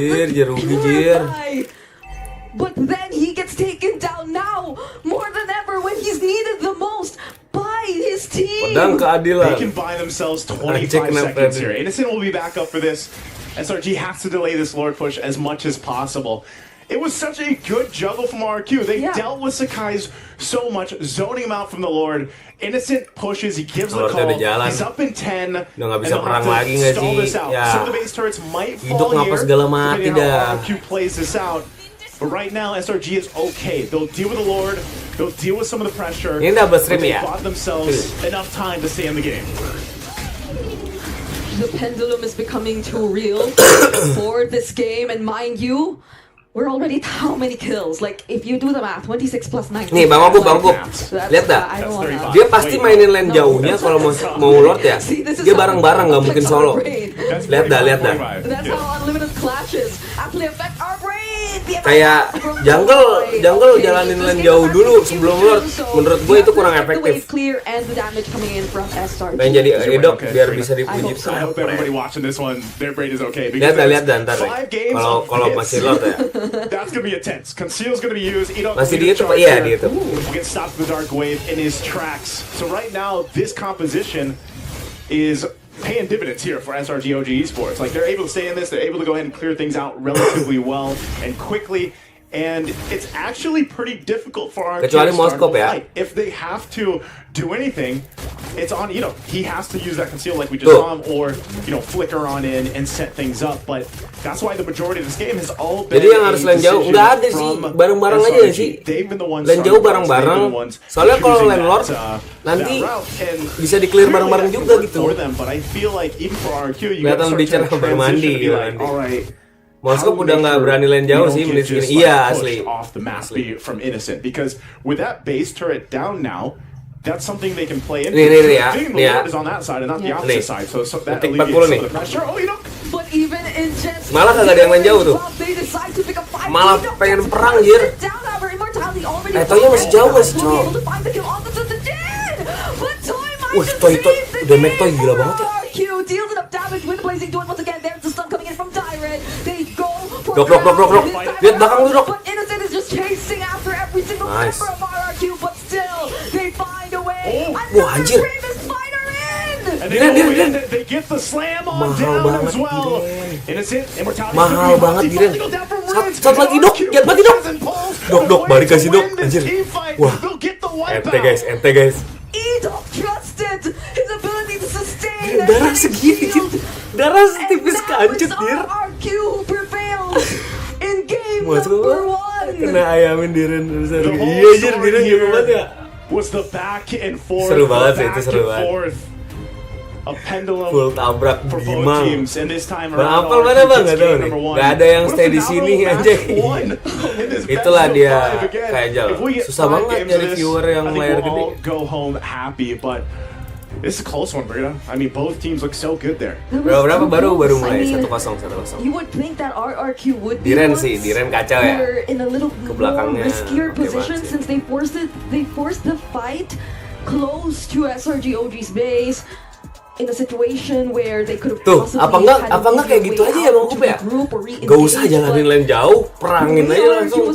but then he gets taken down now more than ever when he's needed the most by his team. Pedang keadilan. They can buy themselves 25 seconds here. Innocent will be back up for this. SRG has to delay this Lord push as much as possible. It was such a good juggle from RRQ. They dealt with Sekai's so much, zoning him out from the Lord. Innocent pushes, he gives the call. He's up in 10. Udah nggak bisa perang lagi nggak sih? Some of the base turrets might hidup fall ngapa here, segala mati depending dah. how RRQ plays this out. But right now, SRG is okay. They'll deal with the Lord. They'll deal with some of the pressure. Ini double stream They ya? bought themselves enough time to stay in the game. The pendulum is becoming too real for this game, and mind you, we're already at how many kills? Like, if you do the math, 26 plus 9. Nih, Bang Gub. Lihat dah. Dia pasti mainin lane jauhnya kalau mau Lord ya. Dia bareng-bareng, nggak mungkin solo. Lihat dah. That's how unlimited clashes actually affect our brain. Kayak jungle jalanin lane jauh dulu sebelum Lord. Menurut gue itu kurang efektif. Pengen jadi edok biar bisa dipuji. I hope everybody watching this one, their brain is okay. Lihat dah ntar deh. Kalau masih Lord ya. That's gonna be intense. Conceal's gonna be used. Masih di YouTube, iya di YouTube. Gets stopped the dark wave in his tracks. So right now, this composition is paying dividends here for SRG OG Esports. Like they're able to stay in this. They're able to go ahead and clear things out relatively well and quickly. And it's actually pretty difficult for our kecuali Moskop ya. If they have to do anything, it's on he has to use that conceal like we just saw him, or flicker on in and set things up. But that's why the majority of this game has all been. Jadi yang harus lane jauh nggak ada sih, bareng-bareng aja sih. Lane jauh bareng-bareng. Soalnya kalau lane Lord nanti bisa di-clear bareng-bareng juga gitu. Kelihatan lebih cerah bermandi. Moskop udah nggak berani lane jauh sih menit segini. Iya asli. From Innocent, because with that base turret down now, that's something they can play into. Nih ya. Is on that side and not the opposite side, so that alleviates some of the pressure. Malah kagak ada yang lane jauh tuh. Malah pengen perang jir. Toynya masih jauh Cok. Toy damage Toy gila banget ya. Deals enough damage with the blazing duel once again. There's the stun coming in from Tyrant. Dok. Lihat belakang lu, Dok. But Innocent is just chasing after every single Nice. member of RRQ, but still they find a way. Wah, anjir. Bravest fighter in. And Diren. they get the slam on Mahal down banget, as well. Diren. Innocent, immortality. Mahal could be banget, hot. He Diren. finally go down from Rinse. Satu lagi, Dok. RRQ Jangan mati, Dok. pushes and pulls. Dok, balik kasih, Dok. Win this Anjir. team fight. Wah. They'll get the wipe Ente guys. Edok trusted his ability to sustain. Darah and segini, shield. darah And setipis now kancut, it's Dir. RRQ who prevails in game Masuk number gua 1. kena ayamin Diren. The whole Iya, anjir, story Diren here jago banget ya. was the back and forth. Seru banget sih, the itu back seru and banget. forth. A pendulum Full tabrak for both Bimang. teams, and this time Bang around, Apel mana bang? Gak RRQ tau nih. number 1. Gak ada yang What a stay di phenomenal sini match aja. won in this Itulah best of dia five again. kayak jalan. If we get Susah 5 banget games nyari of this, viewer yang I think layar we'll gede. all go home happy, but this is a close one, Brita. I mean, both teams look so good there. Berapa baru mulai I mean, 1-0. you would think that RRQ would be Diren ones sih, Diren kacau ya. who were in a little more belakangnya riskier oke position banget sih. since they forced the fight close to SRG OG's base. In a situation where they could have Tuh, possibly apa enggak kayak gitu aja ya Bang Kup ya? Gak usah jalanin lane jauh, perangin aja langsung.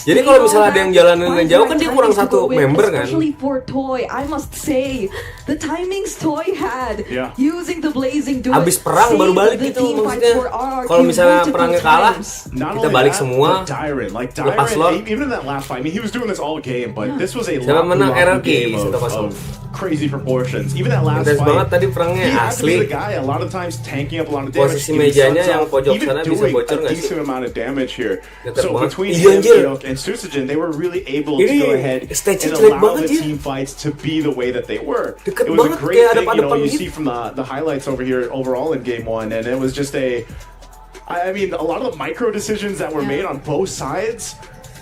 Jadi kalau misalnya ada yang jalanin lane jauh kan dia kurang satu member kan. Especially for Toy, I must say, the timings Toy had using the blazing duet. Abis perang baru balik gitu maksudnya. Kalau misalnya perangnya kalah, kita balik semua. Lepas slot. Even in that last fight, I mean, he was doing this all game, but this was a Siapa menang RRQ game 1-0. of crazy proportions. Even that last Intens fight, banget tadi perangnya he had to be asli. the guy a lot of times tanking up a lot of damage. Posisi mejanya yang pojok even sana bisa doing bocor a nggak sih? decent amount of damage here. Dekat So banget. between Iya, him, anjir. Edok, and Susagen, they were really able to Ini go ahead stage-nya and jelek allow banget the ya. team fights to be the way that they were. Deket It was a banget, great kayak thing, you know, adep-adepan you gitu. see from the highlights over here overall in game 1, and it was just I mean, a lot of the micro decisions that were made on both sides,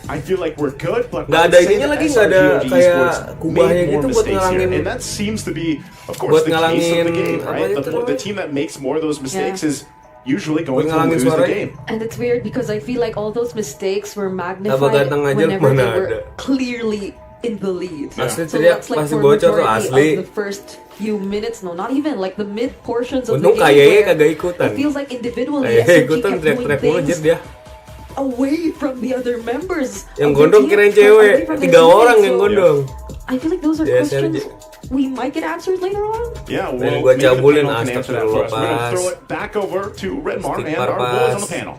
I feel like we're good, but Nggak ada ininya lagi, nggak ada kayak kubahnya gitu buat ngalangin. and that seems to be, of course, Buat the case of the ngalangin, game, apa right? itu The team that makes more of those mistakes Yeah. is usually going to ngalangin lose the suaranya. game. And it's weird because I feel like all those mistakes were magnified Abang-abang aja whenever mana they were ada. clearly in the lead. Asli So teriak that's like pasti for bocor tuh majority asli. of the first few minutes, no, not even like the mid portions of Untung the game. kayaknya where kagak ikutan. It feels like individually Kayak SRG ikutan kept doing teriak-teriak mulu things anjir dia. away from the other members. Yang of the gondong team, kirain away cewek, from 3 their orang teammates. yang So gondong. I feel like those are Ya, questions SRG. we might get answers later on. Yeah, Dan well, gua maybe the cabulin, panel can answer that for us. We're astagfirullah, going to throw pas. it back over to Redmar and Stick our boys on the pas. panel.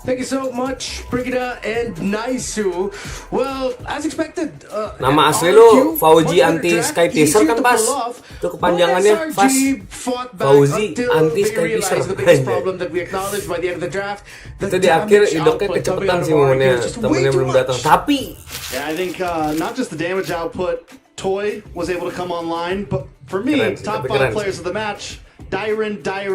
Thank you so much, Brigida and Naisu. Well, as expected, Nama asli RRQ, lu Fauzi much better anti draft, Sky Teaser easier kan to pas. pull off. Itu kepanjangannya But pas. SRG fought back Fauzi until anti they Sky realized Teaser. the biggest Anjay. problem that we acknowledged by the end of the draft. The Itu di akhir damage idoknya output kecepatan coming sih out of momennya. RRQ is just way Temennya too belum much. datang. Tapi Yeah, I think not just the damage output, Toy was able to come online, but for me, Keren sih, top tapi 5 keren players of the match, Diren. 10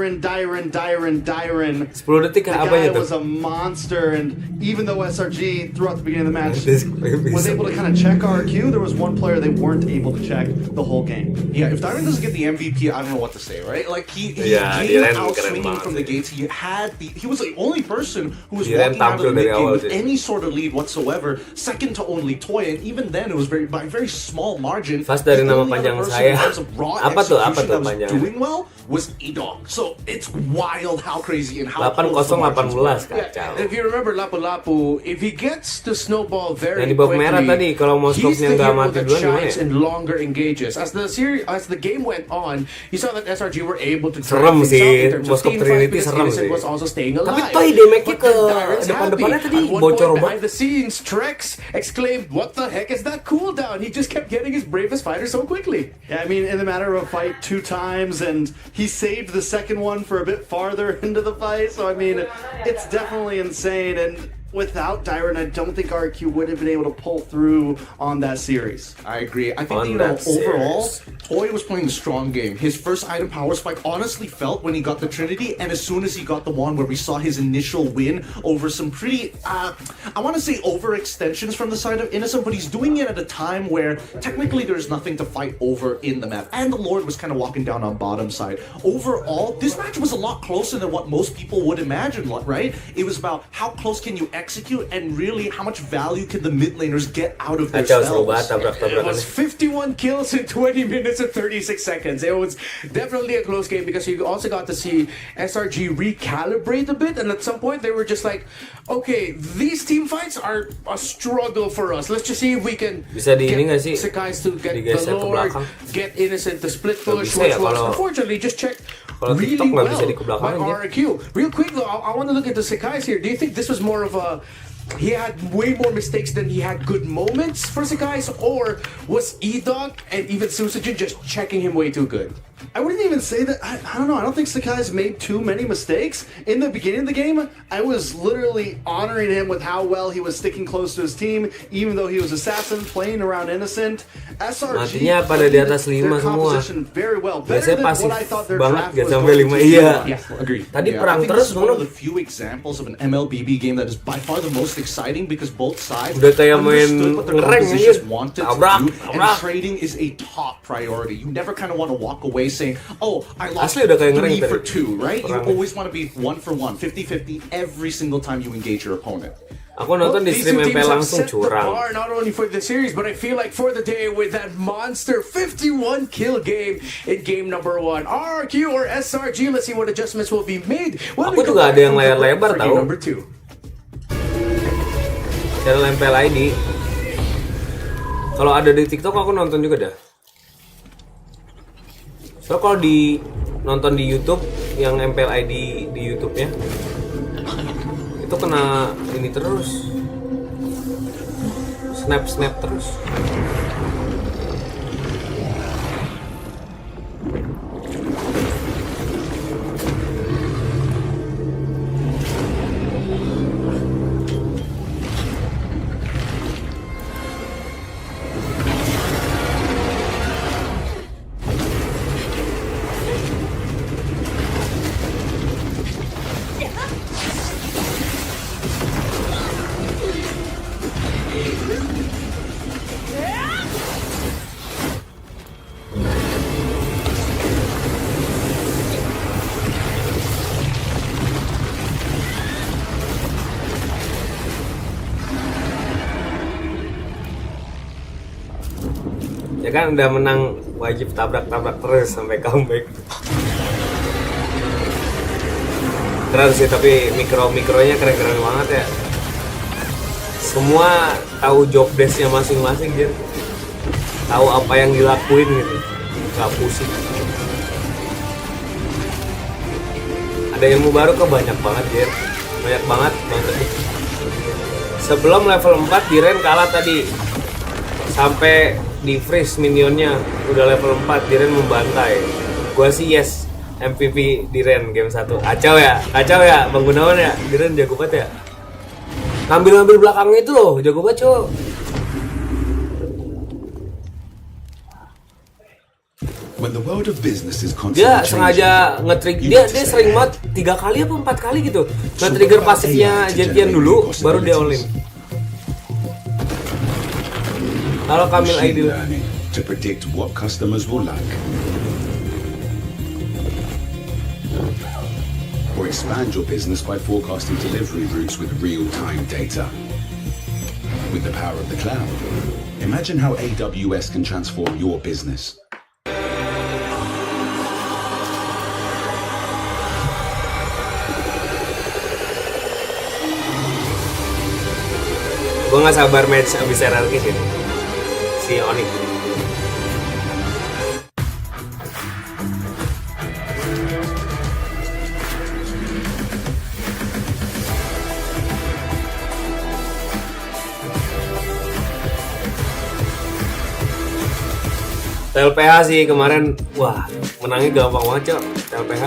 detik The apanya guy tuh? was a monster, and even though SRG throughout the beginning of the match This was able to kind of check RRQ, there was one player they weren't able to check the whole game. Yeah, if Diren doesn't get the MVP, I don't know what to say, right? Like he Yeah, came Diren out keren swinging banget from the sih. gates. He was the only person who was Diren walking out of tampil the dari mid game awal with sih. any sort of lead whatsoever, second to only Toy, and even then it was by a very small margin. Pas dari The nama only panjang other person saya. in terms of raw Apa tuh execution that was panjangnya? doing well was Edog. So it's wild how crazy and how 8-0 close the margins were. 18 kacau. If you remember Lapu Lapu, if he gets to snowball very Yang di bawah quickly, merah tadi, kalau mau he's stopnya the nggak hero mati that duluan gimana shines ya? in longer engages. As the game went on, you saw that SRG were able to Serem drag things sih, out in terms of Moskop team Trinity fight because serem Innocent sih. was also staying alive. Tapi Toy damage-nya But then ke Diren's depan-depannya happy. tadi At one bocor point banget. behind the scenes, Trex exclaimed, "What the heck is that cooldown?" He just kept getting his bravest fighter so quickly. Yeah, I mean, in the matter of a fight 2 times, and he saved the second one for a bit farther into the fight. So I mean, it's definitely insane. And without Diren, I don't think RQ would have been able to pull through on that series. I agree. I think On you know that overall, series. Toy was playing a strong game. His first item power spike honestly felt when he got the Trinity, and as soon as he got the wand, where we saw his initial win over some pretty, I want to say overextensions from the side of Innocent, but he's doing it at a time where technically there's nothing to fight over in the map, and the Lord was kind of walking down on bottom side. Overall, this match was a lot closer than what most people would imagine, right? It was about how close can you execute, and really how much value can the mid laners get out of their Kacau, seru spells. banget tabrak-tabrakannya. It was 51 kills in 20 minutes and 36 seconds. It was definitely a close game because you also got to see SRG recalibrate a bit, and at some point they were just like, okay, these team fights are a struggle for us. Let's just see if we can Bisa di ini nggak sih? Sakai's to get Digeser ke the Lord, belakang. get Innocent to split push, bisa ya which was kalau- unfortunately just checked kalau really TikTok nggak well bisa di ke belakang by aja. RRQ. Real quick though, I want to look into Sakai's here. Do you think this was more of a he had way more mistakes than he had good moments for Sakai's, or was E-Dog and even Susujin just checking him way too good? I wouldn't even say that. I don't know. I don't think Sakai's made too many mistakes. In the beginning of the game, I was literally honoring him with how well he was sticking close to his team, even though he was assassin, playing around innocent. SRG Matinya pada di atas 5 their semua. composition very well. Biasanya Better than pasif what I thought their banget, draft gak was sampai going 5. to. Iya. Agreed. Tadi Yeah, perang I think terus this is one dulu. of the few examples of an MLBB game that is by far the most exciting because both sides Udah kayak main understood what their ngereng compositions aja. wanted Tabrak, to do, and tabrak. trading is a top priority. You never kind of want to walk away saying, "Oh, I lost Asli udah kayak ngereng 3 for tadi. 2," right? Perang. You always want to be 1 for 1, 50-50 every single time you engage your opponent. Aku nonton di These stream two MP teams have langsung set the curang. bar not only for the series, but I feel like for the day with that monster 51 kill game in game number 1. RRQ or SRG, let's see what adjustments will be made. When Aku we come juga back ada yang from the layar break lebar for game tahu. number 2. Channel MPL ID. Kalau ada di TikTok aku nonton juga dah. So kalau di nonton di YouTube yang MPL ID di YouTube-nya itu kena ini terus. Snap terus. Ya kan udah menang, wajib tabrak-tabrak terus sampai comeback. Keren sih, tapi mikronya keren-keren banget ya. Semua tahu job desk-nya masing-masing gitu. Tahu apa yang dilakuin gitu. Gak pusing. Ada ilmu baru kok banyak banget ya. Banyak banget. Sebelum level 4 Diren kalah tadi. Sampai di freeze minionnya udah level 4, Diren membantai. Gua sih yes MVP Diren game 1. Kacau ya Bang Gunawan ya. Diren jago banget ya. Ngambil belakangnya itu loh, jago banget cowok. When the world of business is Dia constantly sengaja nge-trigger, dia sering banget 3 kali apa 4 kali gitu nge-trigger pasifnya Jetian dulu baru dia all-in. Kalau Kamil Aidil learning to predict what customers will like, or expand your business by forecasting delivery routes with real-time data. With the power of the cloud, imagine how AWS can transform your business. gue nggak sabar match abis RRQ sih si Onyx. TLPH sih kemarin, wah menangnya gampang banget cok TLPH.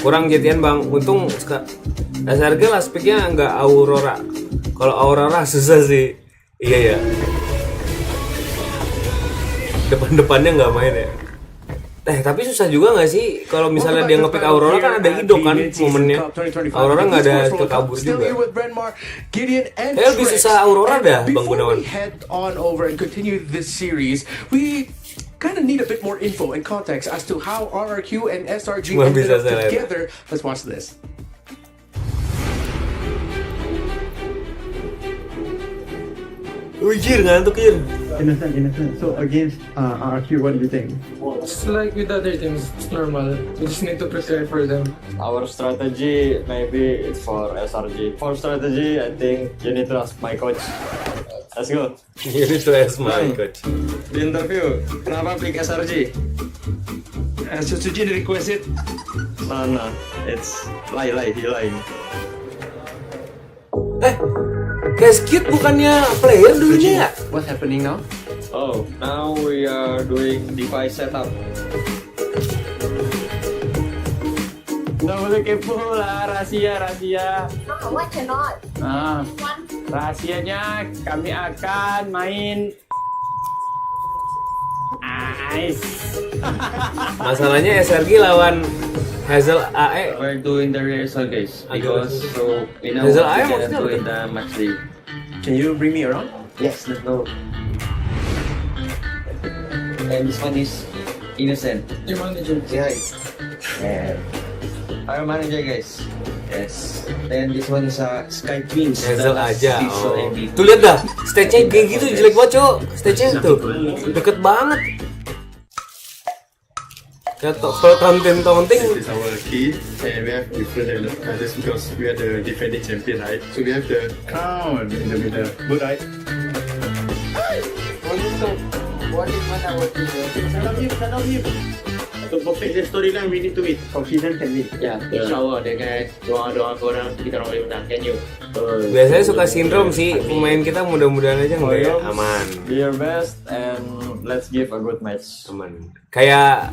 Kurang jadian bang, untung SRG lah speaknya nggak Aurora. Kalau Aurora susah sih, iya ya. Depannya nggak main ya. Tapi susah juga nggak sih kalau misalnya dia nge-pick Aurora kan ada Ido kan momennya. Aurora nggak ada kekabur juga. Lebih susah Aurora dah Bang Gunawan. kind of need a bit more info and context as to how RRQ and SRG ended up together. Let's watch this. Ujir ngantuk Jir. Innocent. So against RRQ, what do you think? It's like with other teams, it's normal. We just need to prepare for them. Our strategy, maybe it's for SRG. For strategy, I think you need to ask my coach. Let's go. You need to ask my coach. Di interview, kenapa pick SRG? SRG request it. No, it's he lying. Casket bukannya player dulunya ya? What's happening now? Oh, now we are doing device setup. Nggak boleh kepo lah, rahasia. Why cannot? Rahasianya kami akan main ice. Masalahnya SRG lawan Hazel AE. We're doing the rehearsal, guys, because so we know Hazel what AE we're gonna maksudnya do apa? in the match day. Can you bring me around? Yes, let's go. And this one is Innocent. Your manager. Yeah. Our manager, guys. Yes. Then this one is Sky Twins. Hazel aja. Visual Oh. MVP. Tuh lihat dah, stage-nya kayak gitu jelek banget, Cok. Stage-nya tuh deket banget. Kalau taunting. This is our key, and we have different colors because we are the defending champion, right? So we have the crown in the middle. Good, right? What is one hour to Tell him. To perfect the storyline, we need to win. Confident can win. Ya, insyaallah dengan doa-doa korang kita orang boleh menang. Can you? Biasanya suka sindrom sih pemain kita, mudah-mudahan aja nggak ya aman. Do your best and let's give a good match. Aman. Kayak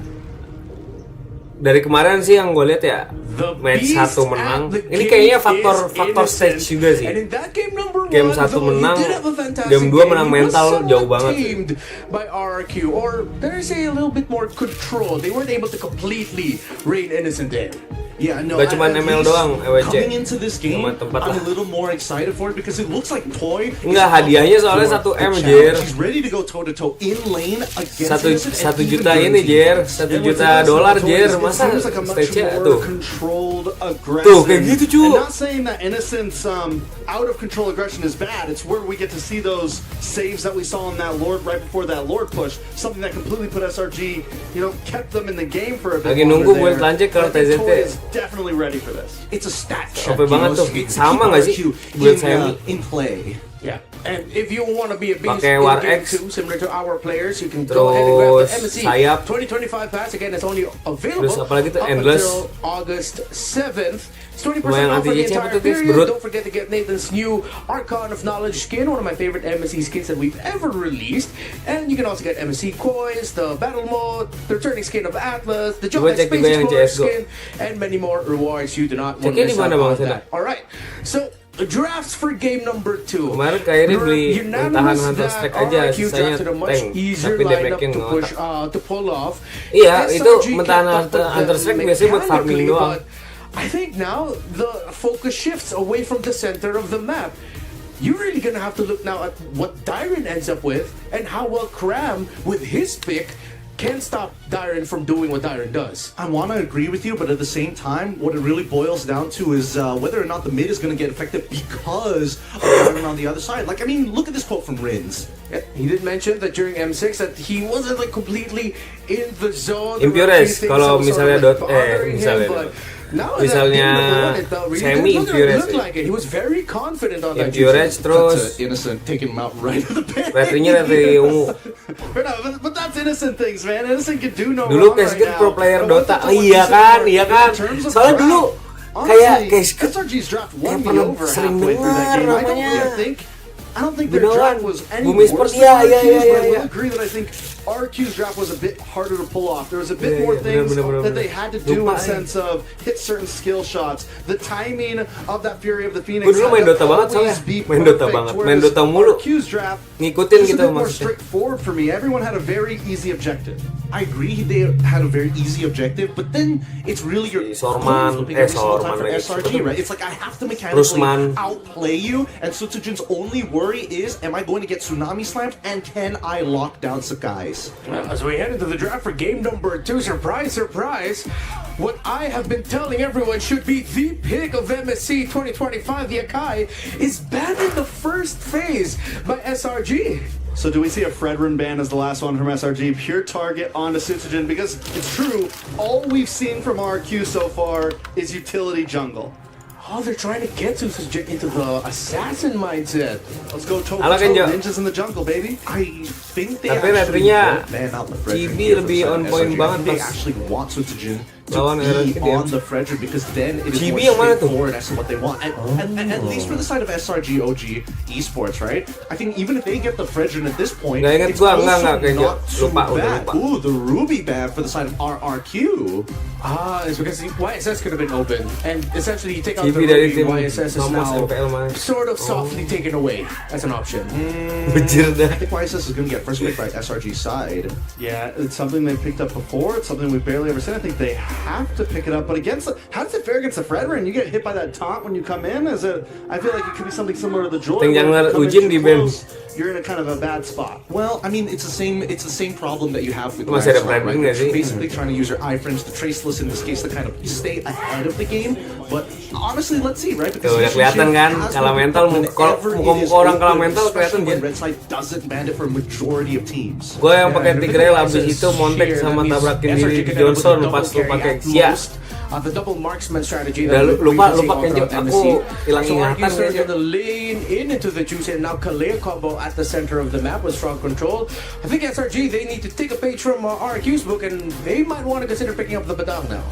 dari kemarin sih yang gue lihat ya, match 1 menang. Ini kayaknya faktor stage juga sih. Game 1 menang, game 2 menang mental jauh banget. By RRQ, or better say a little bit more control. They weren't able to completely rein Innocent in. Yeah, no. Gak cuma ML doang, Coming into this game, I'm a little more excited for it because it looks like Toy. Enggak, hadiahnya soalnya 1M, Jer. He's ready to go toe to toe in lane against 1 juta ini, Jer. $1 juta, Jer. Masa stage-nya tuh. Tuh, kayak gitu, cu. And not saying that Innocent's out of control aggression is bad. It's where we get to see those saves that we saw in that Lord right before that Lord push. Something that completely put SRG, kept them in the game for a bit. Lagi nunggu buat lanjut kalau TZT. Definitely ready for this. It's a stat check. Sampai banget tuh, sama nggak sih buat saya in play? Yeah, and if you want to be a beast pakai in War game X, 2, similar to our players, you can go ahead and grab the MSC sayap. 2025 pass. Again, it's only available Terus apalagi tuh up Endless. until August 7th. It's 20% Lumayan off for the anti-GC entire tuh, guys, period. berut. Don't forget to get Nathan's new Archon of Knowledge skin, one of my favorite MSC skins that we've ever released. And you can also get MSC coins, the battle mode, the returning skin of Atlas, the Jump Space Explorer skin, and many more rewards you do not want to miss out on that. Alright, so drafts for game number 2. Kemarin kayaknya beli tahan Hunter Strike aja, sisanya tank, tapi demekin ngotak. To pull off. Iya, itu mentahan Hunter Strike biasanya buat farming doang. I think now the focus shifts away from the center of the map. You're really gonna have to look now at what Dyron ends up with and how well Cram, with his pick, can stop Dyron from doing what Dyron does. I want to agree with you, but at the same time, what it really boils down to is whether or not the mid is going to get affected because of Dyron on the other side. Like, I mean, look at this quote from Rins. Yeah, he did mention that during M6 that he wasn't like completely in the zone. Impures kalau misalnya misalnya semi Impures he was very confident on that. Impures terus Innocent taking him out right at the back. Retrinya retri ungu. But that's Innocent things, man. Innocent can do no Dulu wrong Casket right pro now. player Dota. Oh, iya kan. Soalnya dulu kayak Casket SRG's draft won me pernah over sering halfway through that dengar game. namanya. I don't think their draft was any Bumi worse Sport, than iya. RRQ's, but I will agree that I think RRQ's draft was a bit harder to pull off. There was a bit more things that they had to do in the sense of hit certain skill shots. The timing of that Fury of the Phoenix. Gue dulu main Dota banget soalnya. Main Dota banget. Main Dota mulu. RRQ's draft ngikutin was gitu a bit more maksudnya. straightforward for me. Everyone had a very easy objective. I agree they had a very easy objective, but then it's really your Sorman, for SRG, right? It's like I have to mechanically outplay you, and Sutsujin's only worry is, am I going to get tsunami slammed, and can I lock down Sakai's? Well, as we head into the draft for game number 2, surprise, surprise, what I have been telling everyone should be the pick of MSC 2025, the Akai, is banned in the first phase by SRG. So do we see a Fredrin ban as the last one from SRG? Pure target onto Sutsujin, because it's true, all we've seen from RRQ so far is utility jungle. Oh, they're trying to get Sutsujin into the assassin mindset. Let's go toe-to-toe, ninjas in the jungle, baby. I think they Tapi actually retrinya won't ban out the Fredrin Chibi here lebih for on SRG. point I banget think they pas actually want Sutsujin to lawan be RRQ. on the Fredrin, because then it is Chibi more yang mana tuh? straightforward as to what they want. And at least for the side of SRG OG Esports, right? I think even if they get the Fredrin at this point, Nggak ingat it's gua, also nggak, kayaknya. not too Lupa, udah bad. lupa. Ooh, the Ruby ban for the side of RRQ. It's because the YSS could have been open, and essentially you take out Chibi the dari Ruby, tim YSS is Mamos now MPL mana? sort of softly taken away as an option. Bejir dah. I think YSS is going to get first pick by SRG's side. Yeah, it's something they've picked up before. It's something we've barely ever seen. I think they have to pick it up. But how does it fare against the Fredrin? You get hit by that taunt when you come in? I feel like it could be something similar to the Joy. Ting where jangan if you come in Ujin too di ban. close, you're in a kind of a bad spot. Well, I mean, it's the same problem that you have with Masih ada Lifestyle, Fredrin right? nggak sih? You're basically trying to use your iframes, the traceless in this case, to kind of stay ahead of the game. But honestly, let's see, right? Tuh, udah kelihatan kan, kalah mental, muka-muka orang kalah mental kelihatan dia. Red side doesn't ban it for a majority of teams. Gue yang pakai Tigreal abis itu montek sama tabrakin diri Johnson pas lu pakai Xia. The double marksman strategy. Udah lupa kayaknya aku hilang ingatan kayaknya. kayaknya. The lane into the juice, and now Kalea combo at the center of the map with strong control. I think SRG, they need to take a page from RRQ's book, and they might want to consider picking up the Badang now.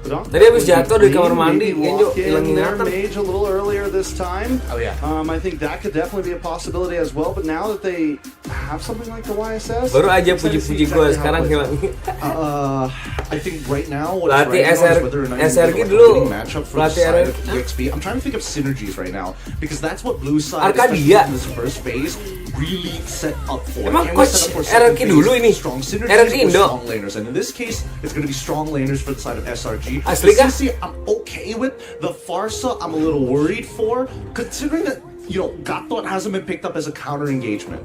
Tadi habis jatuh dari kamar mandi, kayaknya hilang ingatan. Mage a little earlier this time. Oh yeah. I think that could definitely be a possibility as well. But now that they have something like the YSS, Baru aja puji-puji gue sekarang hilang. I think right now what Pelatih is right now is whether or not you SRG get a dulu, winning matchup for the pelatih side of RRQ. EXP. I'm trying to think of synergies right now because that's what blue side, Arcadia. especially in this first phase, really set up for. Emang And we're coach set up for second RRQ phase, dulu ini? strong synergies RRQ with Indo. strong laners, and in this case, it's going to be strong laners for the side of SRG. Asli kah? The CC, I'm okay with. The Farsa, I'm a little worried for, considering that Gatot hasn't been picked up as a counter engagement.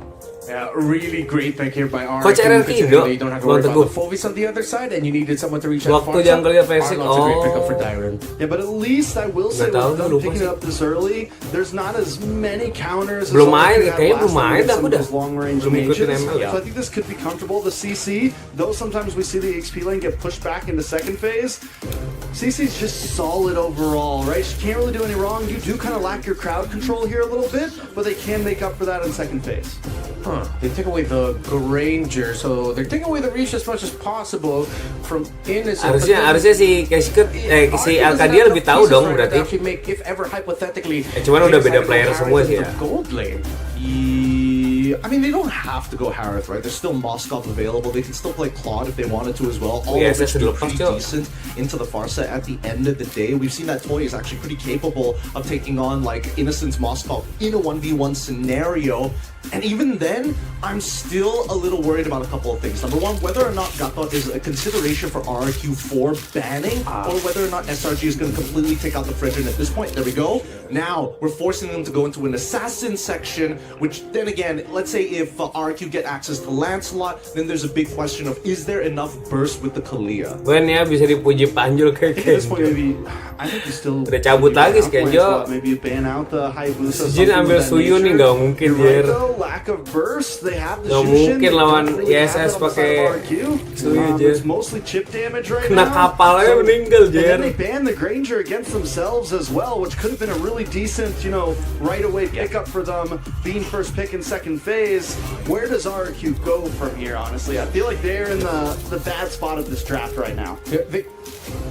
Yeah, really great pick here by RRQ. Coach RRQ Indo. You don't have to worry about the Fovis on the other side, and you needed someone to reach out Waktu jungle-nya basic, Arlot's a great pickup for Dyron. Yeah, but at least I will say with them picking it up this early, there's not as many counters. Belum main, kayaknya belum main dah aku dah. Long range Belum ikutin mages. ML. So I think this could be comfortable. The CC, though sometimes we see the XP lane get pushed back into second phase, CC's just solid overall, right? She can't really do any wrong. You do kind of lack your crowd control here a little bit, but they can make up for that in second phase. They take away the Granger, so they're taking away the reach as much as possible from Innocent. Harusnya si si Arcadia lebih tahu dong berarti. If ever hypothetically, Cuman udah beda player semua sih ya. Gold lane. I mean, they don't have to go Harith, right? There's still Moskov available. They can still play Claude if they wanted to as well. All of which do pretty decent into the Farsa at the end of the day. We've seen that Toy is actually pretty capable of taking on like Innocence Moskov in a 1v1 scenario. And even then, I'm still a little worried about a couple of things. Number one, whether or not Gatot is a consideration for RRQ4 banning, or whether or not SRG is going to completely take out the Fredrin at this point. There we go. Now, we're forcing them to go into an assassin section, which then again, let's say if RRQ get access to Lancelot, then there's a big question of, is there enough burst with the Kalia? Ben ya bisa dipuji Panjul kayak At this point, maybe I think you still udah cabut lagi si Kenjo. Maybe you ban out the Hayabusa. Jin ambil Suyou nih, nggak mungkin Jer. Lack of burst, they have the Nggak mungkin lawan ISS pakai Suyou Jer. It's mostly chip damage right Kena now. kapalnya meninggal Jer. And then they banned the Granger against themselves as well, which could have been a really decent, right away pickup for them, being first pick in second phase. Where does RRQ go from here, honestly? I feel like they're in the bad spot of this draft right now.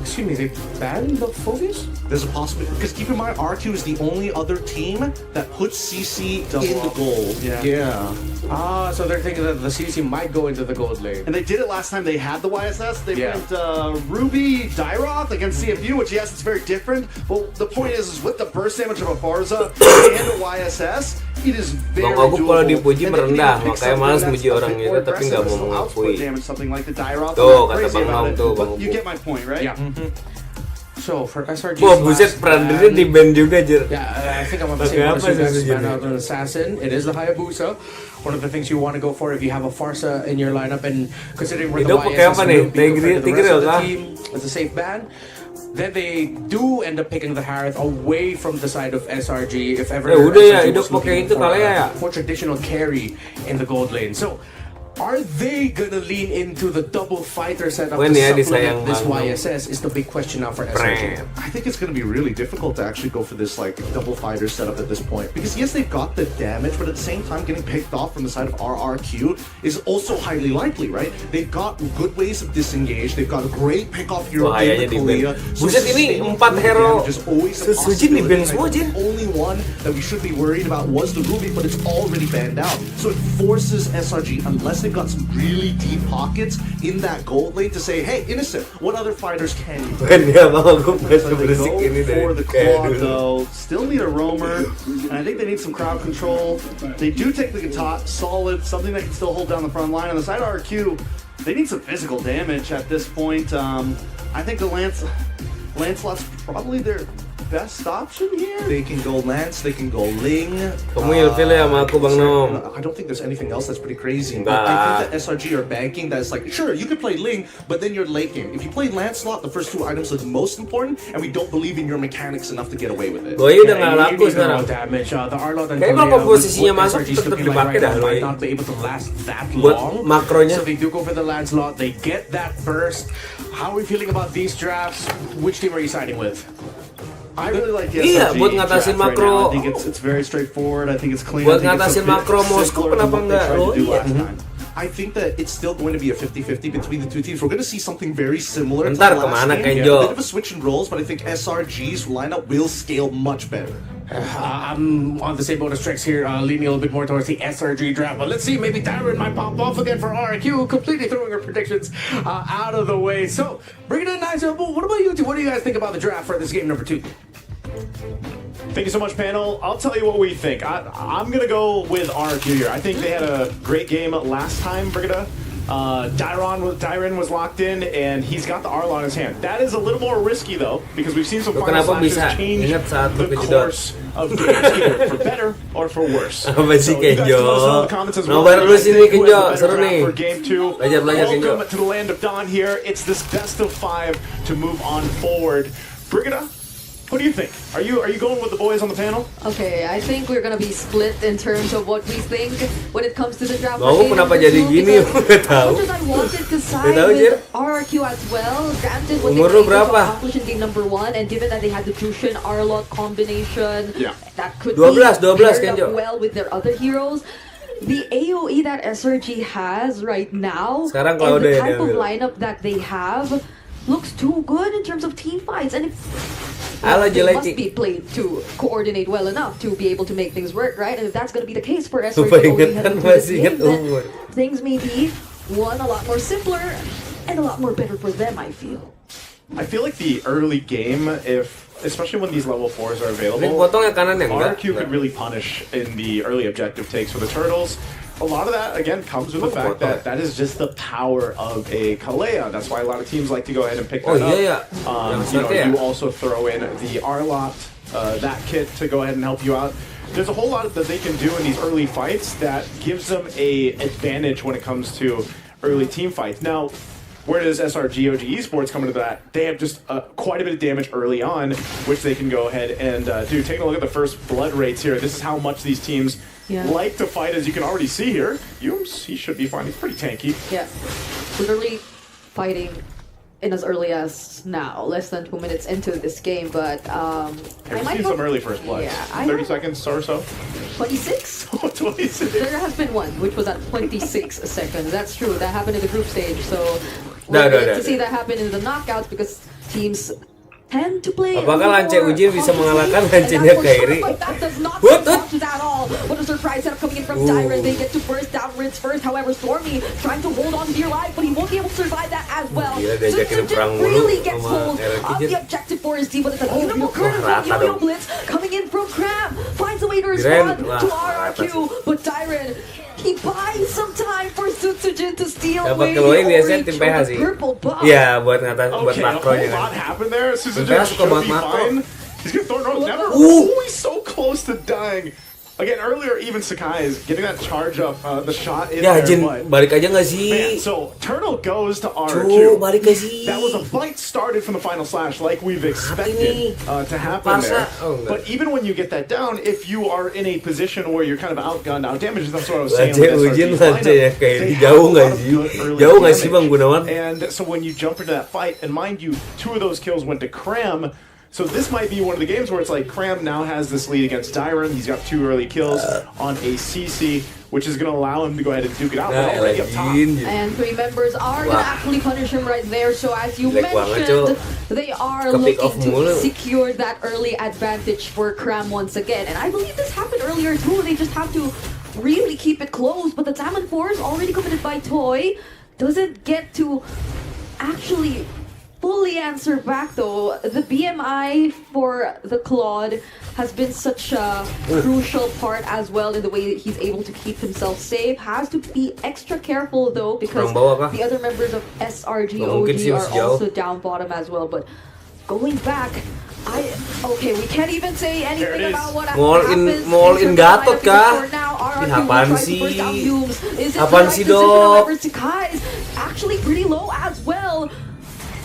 Excuse me, they banned the Fovis? There's a possibility, because keep in mind, RRQ is the only other team that puts CC in the gold. Yeah. So they're thinking that the CC might go into the gold lane. And they did it last time they had the YSS. They went Ruby Dyroth against CFU, which yes, it's very different. But the point is with the burst damage of a Farza and a YSS, it is very Bang Aku kalau doable. dipuji merendah, makanya malas muji orang itu tapi nggak mau mengakui. Something like the Dyroth. Tuh kata Bang Long tuh Bang You get my point, right? Yeah. So for SRG's Wah buset, Prandirnya di band juga Jer. Yeah, I think I'm on the Pakai same apa one as sih you guys. Ban out an assassin. It is the Hayabusa. One of the things you want to go for if you have a Farsa in your lineup, and considering where the Hidup pakai apa YSS nih? will be compared to the Tigre rest of the kah? team as a safe ban. Then they do end up picking the Harith away from the side of SRG if ever udah ya, SRG hidup was pakai looking itu for kali ya. a more traditional carry in the gold lane. So are they gonna lean into the double fighter setup to supplement this YSS is the big question now for SRG. I think it's going to be really difficult to actually go for this like double fighter setup at this point, because yes, they've got the damage, but at the same time getting picked off from the side of RRQ is also highly likely, right? They've got good ways of disengage, they've got a great pick off hero in the Korea. Buset, ini 4 hero Suyou di band semua Jin. The only one that we should be worried about was the Ruby, but it's already banned out. So it forces SRG, unless they've got some really deep pockets in that gold lane, to say, hey, Innocent, what other fighters can you play? For the quad though, still need a roamer, and I think they need some crowd control. They do take the guitar, solid, something that can still hold down the front line. On the side of RQ, they need some physical damage at this point. I think the Lancelot's probably their best option here. They can go Lance, they can go Ling. Kamu ilfil ya sama aku Bang Nom. I don't think there's anything else that's pretty crazy. I think that SRG are banking that's like, sure, you could play Ling, but then you're late game. If you play Lancelot, the first 2 items are the most important, and we don't believe in your mechanics enough to get away with it. Boy udah nggak laku sekarang. Damage. The Arlot and Kayaknya kalau posisinya masuk SRG's tetap looking like dipakai dah might Boy. not be able to last that Buat long. makronya. So they do go for the Lancelot. They get that burst. How are we feeling about these drafts? Which team are you siding with? I really like the Iya, SRG buat ngatasin draft right makro. now. I think it's very straightforward. I think it's clean. Buat I think it's ngatasin a bit makro Moskow, simpler than kenapa what they nggak tried to do Roy? last time. I think that it's still going to be a 50-50 between the two teams. We're going to see something very similar Bentar, to the last kemana game. Kenjo? A bit of a switch in roles, but I think SRG's lineup will scale much better. I'm on the same boat as Trex here, leaning a little bit more towards the SRG draft. But let's see, maybe Darren might pop off again for RRQ, completely throwing her predictions out of the way. So, bring it in, Nigel. What about you two? What do you guys think about the draft for this game number 2? Thank you so much, panel. I'll tell you what we think. I'm going to go with RRQ here. I think they had a great game last time, Brigida. Dyron was locked in, and he's got the Arlon in his hand. That is a little more risky, though, because we've seen some final slashes change the course of games, either for better or for worse. Apa sih So you guys can let us know in Kenjo? the comments as well. Nobar lu sini Who has Kenjo, the better seru draft nih. for game 2. Belajar Kenjo. Welcome to the land of Dawn here. It's this best of 5 to move on forward. Brigida, what do you think? Are you going with the boys on the panel? Okay, I think we're gonna be split in terms of what we think when it comes to the draft. Mau kenapa jadi gini? Nggak tahu. As much as I wanted to Nggak side tahu, Jir. with RRQ as well, granted what they Umur were lu able to berapa? accomplish in game number 1, and given that they had the Jushin Arlot combination, that could 12, be paired Kenjo. up well with their other heroes. The AoE that SRG has right now, Sekarang and kalau the udah type of diambil. lineup that they have, looks too good in terms of team fights, and Halo, they must Jeleci. be played to coordinate well enough to be able to make things work, right? And if that's going to be the case for SRG, Lupa only inget heading kan, into this masih inget game, then umur. things may be a lot more simpler and a lot more better for them, I feel. I feel like the early game, especially when these level 4s are available, Ini potong yang kanan yang enggak. RRQ could really punish in the early objective takes for the turtles. A lot of that, again, comes with the fact that that is just the power of a Kalea. That's why a lot of teams like to go ahead and pick that up. Iya ya. You also throw in the Arlot, that kit to go ahead and help you out. There's a whole lot that they can do in these early fights that gives them a advantage when it comes to early team fights. Now, where does SRG OG Esports come into that? They have just quite a bit of damage early on, which they can go ahead and do. Taking a look at the first blood rates here, this is how much these teams like to fight, as you can already see here. Yumes, he should be fine. He's pretty tanky. Yeah, literally fighting in as early as now, less than 2 minutes into this game, but I We've might seen go some early first bloods. Yeah, 30 seconds or so. 26? 26. There has been one, which was at 26 seconds. That's true. That happened in the group stage. So we're going to see that happen in the knockouts because teams tend to play. Apakah Lance Ujin bisa mengalahkan Lance-nya Kairi? That does not surprise at all. What a surprise setup coming in from Dyron. They get to burst down Rinse first. However, Stormy trying to hold on dear life, but he won't be able to survive that as well. Simpson really gets hold of the objective for his team, but it's a beautiful curve from Yo-Yo Blitz coming in from Cram. Finds a way to respond to RRQ, but Dyron, he buys some time for Sutsujin to steal Dapat away the keluar biasanya orange tim or PH the sih. purple buff. Iya, buat buat Okay, a makronya whole kan. lot happened there. Tim Susan PH suka should buat be makro. fine. He's gonna throw it never. He's so close to dying. Again, earlier, even Sakai is getting that charge up, the shot in Ya, there, Jin, but... balik aja nggak Man, sih? so Turtle goes to Cuk, RRQ. balik gak sih? That was a fight started from the final slash, like we've expected to happen Parsa. there. Oh, enggak. But even when you get that down, if you are in a position where you're kind of outgunned, outdamaged, that's what I was saying. Lace, with Ujin, SRG's Lace lineup, ya, kayak they di have jauh a nggak lot of sih? good early Jauh nggak sih damage. Bang Gunawan? And so when you jump into that fight, and mind you, 2 of those kills went to Cram. So this might be one of the games where it's like Cram now has this lead against Dyron. He's got 2 early kills on a CC, which is going to allow him to go ahead and duke it out. But already up top. And 3 members are going to actually punish him right there. So as you Jelek banget, mentioned, Cuk. they are Ke-pick off looking mulu. to secure that early advantage for Cram once again. And I believe this happened earlier too. They just have to really keep it close. But the Diamond 4 is already committed by Toy. Doesn't get to actually fully answer back though. The BMI for the Claude has been such a crucial part as well in the way that he's able to keep himself safe. Has to be extra careful though because Kurang bawah kah? the other members of SRG Nggak mungkin OG sih, are masih jauh. also down bottom as well. But going back, okay, we can't even say anything about what happens. Mall in Gatot kah? Ih, apaan sih? Apaan sih, Dok? Sakai is actually pretty low as well.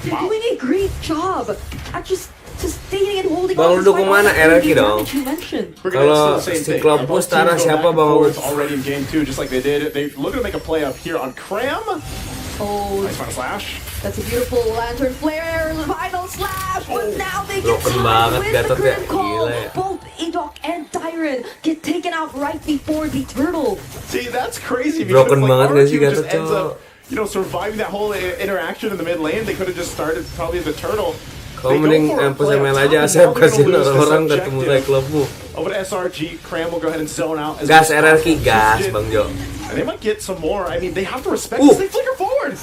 They're doing a great job at just sustaining and holding Bang, on. lu dukung mana? RRQ dong. Kalau Kalau si Kloppus Tara siapa Bang? Already in game 2, just like they did. They looking to make a play up here on Cram. Oh, nice final slash. That's a beautiful lantern flare, final slash. But now they get Broken tied banget with the Gatot ya. curtain call. Gila ya. Both Idok and Dyron get taken out right before the turtle. See, that's crazy. Broken banget nggak sih RRQ Gatot, just ends Cok? up, surviving that whole interaction in the mid lane. They could have just started probably the turtle. Kau mending ML aja Asep, kasihin orang-orang ketemu kayak klubmu. Over to SRG, Cram will go ahead and zone out. As Gas RRQ, gas Bang Jo. And they might get some more. I mean, they have to respect this. They flicker forward.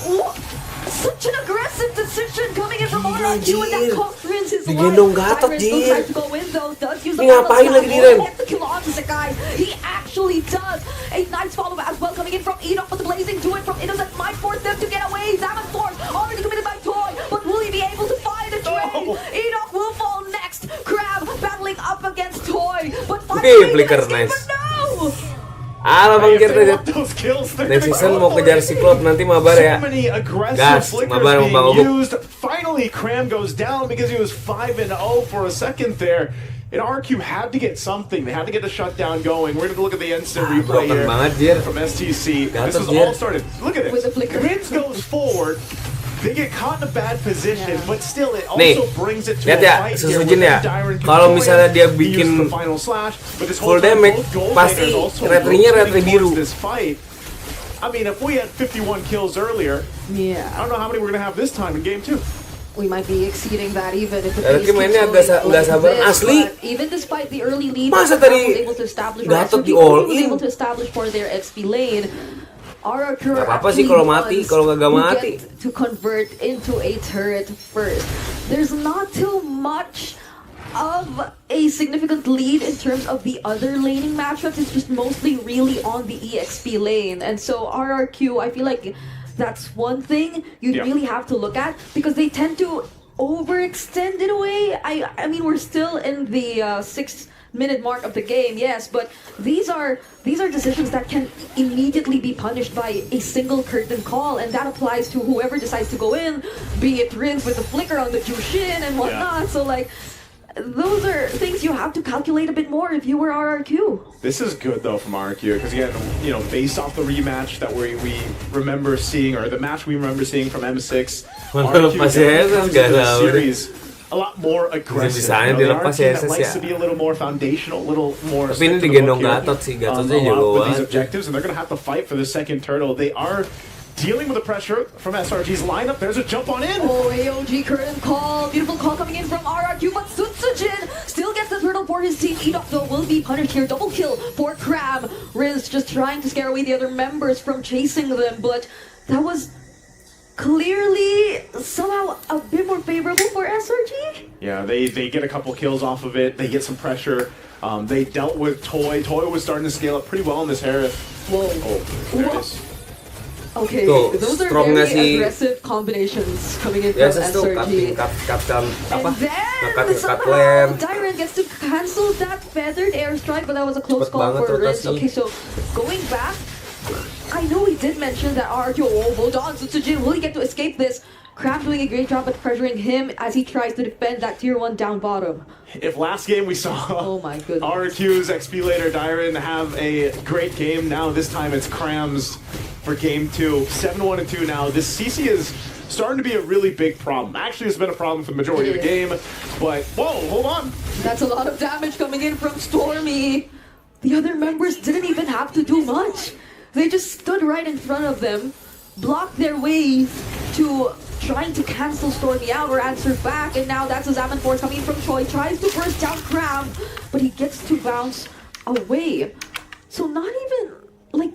Such an aggressive decision coming in from RRQ, and that cost Rin's his life. Digendong Gatot, Byron still Jin. tries to go in though, does use the Ini ngapain lagi di Ren? Get the kill onto Sakai. He actually does. A nice follow as well coming in from Enoch, but the blazing do it from Innocent might force them to get away. Zaman Force already committed by Toy, but will he be able to find a trade? Enoch will fall next. Crab battling up against Toy, but finally flicker, escape, nice. but no! Ah, Bang Kirta. Next season mau kejar si Klopp nanti mabar ya. So many aggressive Gas, flickers mabar being Bang Obuk. used. Finally, Cram goes down because he was 5-0 for a second there. And RRQ had to get something. They had to get the shutdown going. We're going to look at the instant replay broken here banget, Jir. from STC. Gatot, This was Jir. all started. Look at With the it. flicker. Rins goes forward. They get caught in a bad position, but still, it Nih, also brings it to lihat a ya, fight here. Susujin ya. Dyron Kalau misalnya dia he used bikin the final slash, but this full whole time, damage, both goal pasti players also retrinya retri rotating biru. towards this fight. I mean, if we had 51 kills earlier, Yeah. I don't know how many we're going to have this time in game 2. We might be exceeding that even if the RRQ pace keeps mainnya going nggak sabar this, asli. but even despite the early lead, Masa Crab tadi was able to establish Gatot di RRQ all was in? able to establish for their XP lane. RRQ Gak apa-apa sih kalau mati, kalau gak mati. to convert into a turret first. There's not too much of a significant lead in terms of the other laning matchups. It's just mostly really on the EXP lane, and so RRQ, I feel like that's one thing you'd really have to look at because they tend to overextend in a way. I mean, we're still in the 6-minute mark of the game, yes, but these are decisions that can immediately be punished by a single curtain call, and that applies to whoever decides to go in, be it Rins with the flicker on the Jushin and whatnot. So like, those are things you have to calculate a bit more if you were RRQ. This is good though from RRQ because again, based off the rematch that we remember seeing, or the match we remember seeing from M6, RRQ comes into the series a lot more aggressive. Bisa-bisanya They are a dilepas team ya, that SS likes ya. to be a little more foundational, a little more. Tapi ini stick to the digendong book here, Gatot sih, Gatotnya a lot jago with these banget. objectives, and they're going to have to fight for the second turtle. They are dealing with the pressure from SRG's lineup. There's a jump on in. Oh, AOG curtain call. Beautiful call coming in from RRQ, but Sutsujin still gets the turtle for his team. Edok, though, will be punished here. Double kill for Crab. Riz just trying to scare away the other members from chasing them, but that was clearly somehow a bit more favorable for SRG. Yeah, they get a couple kills off of it. They get some pressure They dealt with Toy. Toy was starting to scale up pretty well in this Harris. Whoa. Oh, there it is. Okay, Tuh, those are strongnya very aggressive combinations coming in from biasa tuh SRG. cut apa? And then Ngekat somehow lane. Dyran gets to cancel that feathered airstrike, but that was a close Cepet call banget for Riz. rotasi. Okay, so going back, I know he did mention that RRQ, oh, hold on, Sutsujin, will he get to escape this? Cram doing a great job at pressuring him as he tries to defend that tier 1 down bottom. If last game we saw Oh my goodness. RRQ's XP later Dyran have a great game, now this time it's Crams for game 2. 7-1-2 now. This CC is starting to be a really big problem. Actually, it's been a problem for the majority of the game, but whoa, hold on. That's a lot of damage coming in from Stormy. The other members didn't even have to do much. They just stood right in front of them, blocked their way to trying to cancel Stormy out or answer back, and now that's a Zaman Force coming from Choi. Tries to burst down Cram, but he gets to bounce away. So not even, like,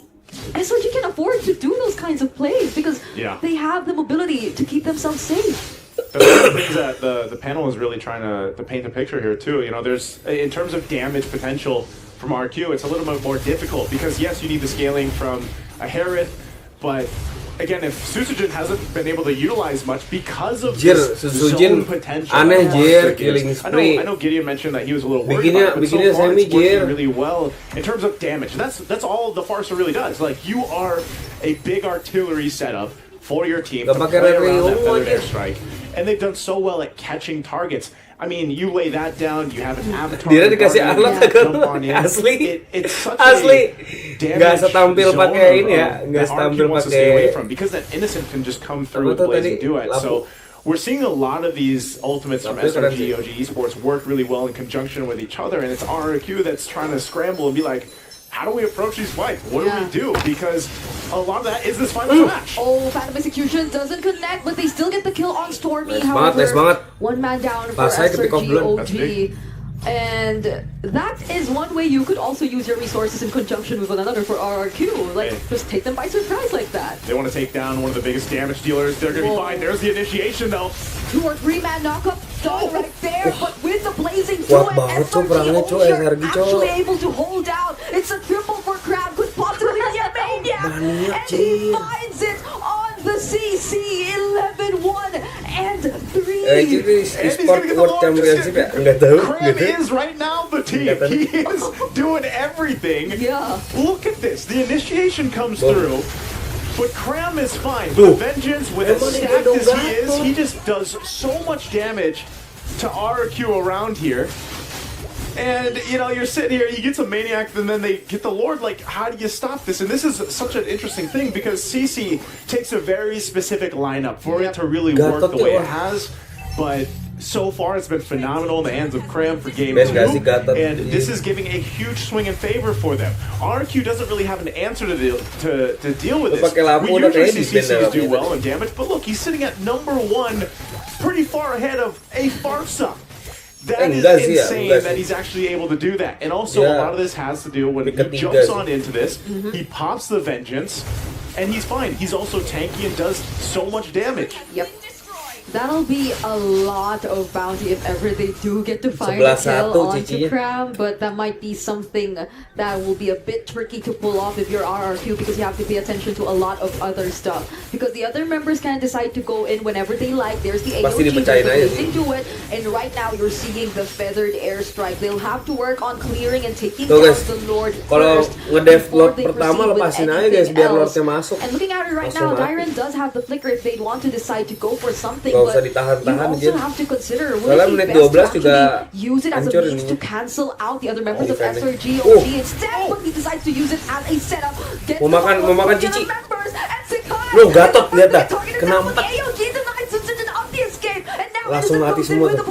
SRG can afford to do those kinds of plays because they have the mobility to keep themselves safe. That's one of the things that the panel is really trying to paint the picture here too. You know, there's, in terms of damage potential from RQ, it's a little bit more difficult because yes, you need the scaling from a Harith, but again, if Susujin hasn't been able to utilize much because of this zone potential. Aneh Jir, killing spree. I know Gideon mentioned that he was a little worried about it, but so far it's working really well in terms of damage. That's all the Farsa really does. Like, you are a big artillery setup for your team to play around that feathered airstrike, and they've done so well at catching targets. I mean, you lay that down, you have an avatar. Dia dikasih alat asli. It's such asli. a Gak setampil pakai ini ya, gak setampil pakai. Because that innocent can just come through with Blaze and do it. So we're seeing a lot of these ultimates from SRG, OG Esports work really well in conjunction with each other, and it's RRQ that's trying to scramble and be like, how do we approach these fights? What do we do? Because a lot of that is this final match. Oh, Phantom Execution doesn't connect, but they still get the kill on Stormy. Nice banget. One man down for SRG OG. And that is one way you could also use your resources in conjunction with one another for RRQ. Like, just take them by surprise like that. They want to take down one of the biggest damage dealers. They're going to be fine. There's the initiation, though. 2 or 3 man knockup done right there, but with the blazing duet, SRG are actually able to hold out. It's a triple for Crab. Could possibly be a maniac. And he finds it on the CC. 11-1 and 3. And he's going to get the Lord. Crab is right now the team. He is doing everything. Yeah. Look at this. The initiation comes through. But Cram is fine. With Vengeance, with as stacked as he is, he just does so much damage to RRQ around here. And, you know, you're sitting here, you get some Maniac, and then they get the Lord. Like, how do you stop this? And this is such an interesting thing, because CC takes a very specific lineup for it to really work the way it has. But so far, it's been phenomenal in the hands of Cram for game 2, and this is giving a huge swing in favor for them. RQ doesn't really have an answer to deal with this. We usually see CCs do well in damage, but look, he's sitting at #1, pretty far ahead of a Farsa. That is insane that he's actually able to do that. And also, a lot of this has to do when he jumps on into this, he pops the Vengeance, and he's fine. He's also tanky and does so much damage. Yep. That'll be a lot of bounty if ever they do get to find a kill onto Cram, but that might be something that will be a bit tricky to pull off if you're RRQ, because you have to pay attention to a lot of other stuff. Because the other members can decide to go in whenever they like. There's the AOG, they do it, and right now you're seeing the feathered airstrike. They'll have to work on clearing and taking down the Lord first before they proceed with anything else. And looking at it right now, Dyran does have the flicker if they'd want to decide to go for something. But you also have to consider, would it be best to actually use it as a means to cancel out the other members of SRG OG instead? But he decides to use it as a setup. Get mau makan cici. Loh, gatot, lihat dah. Kena 4. Langsung mati semua tuh.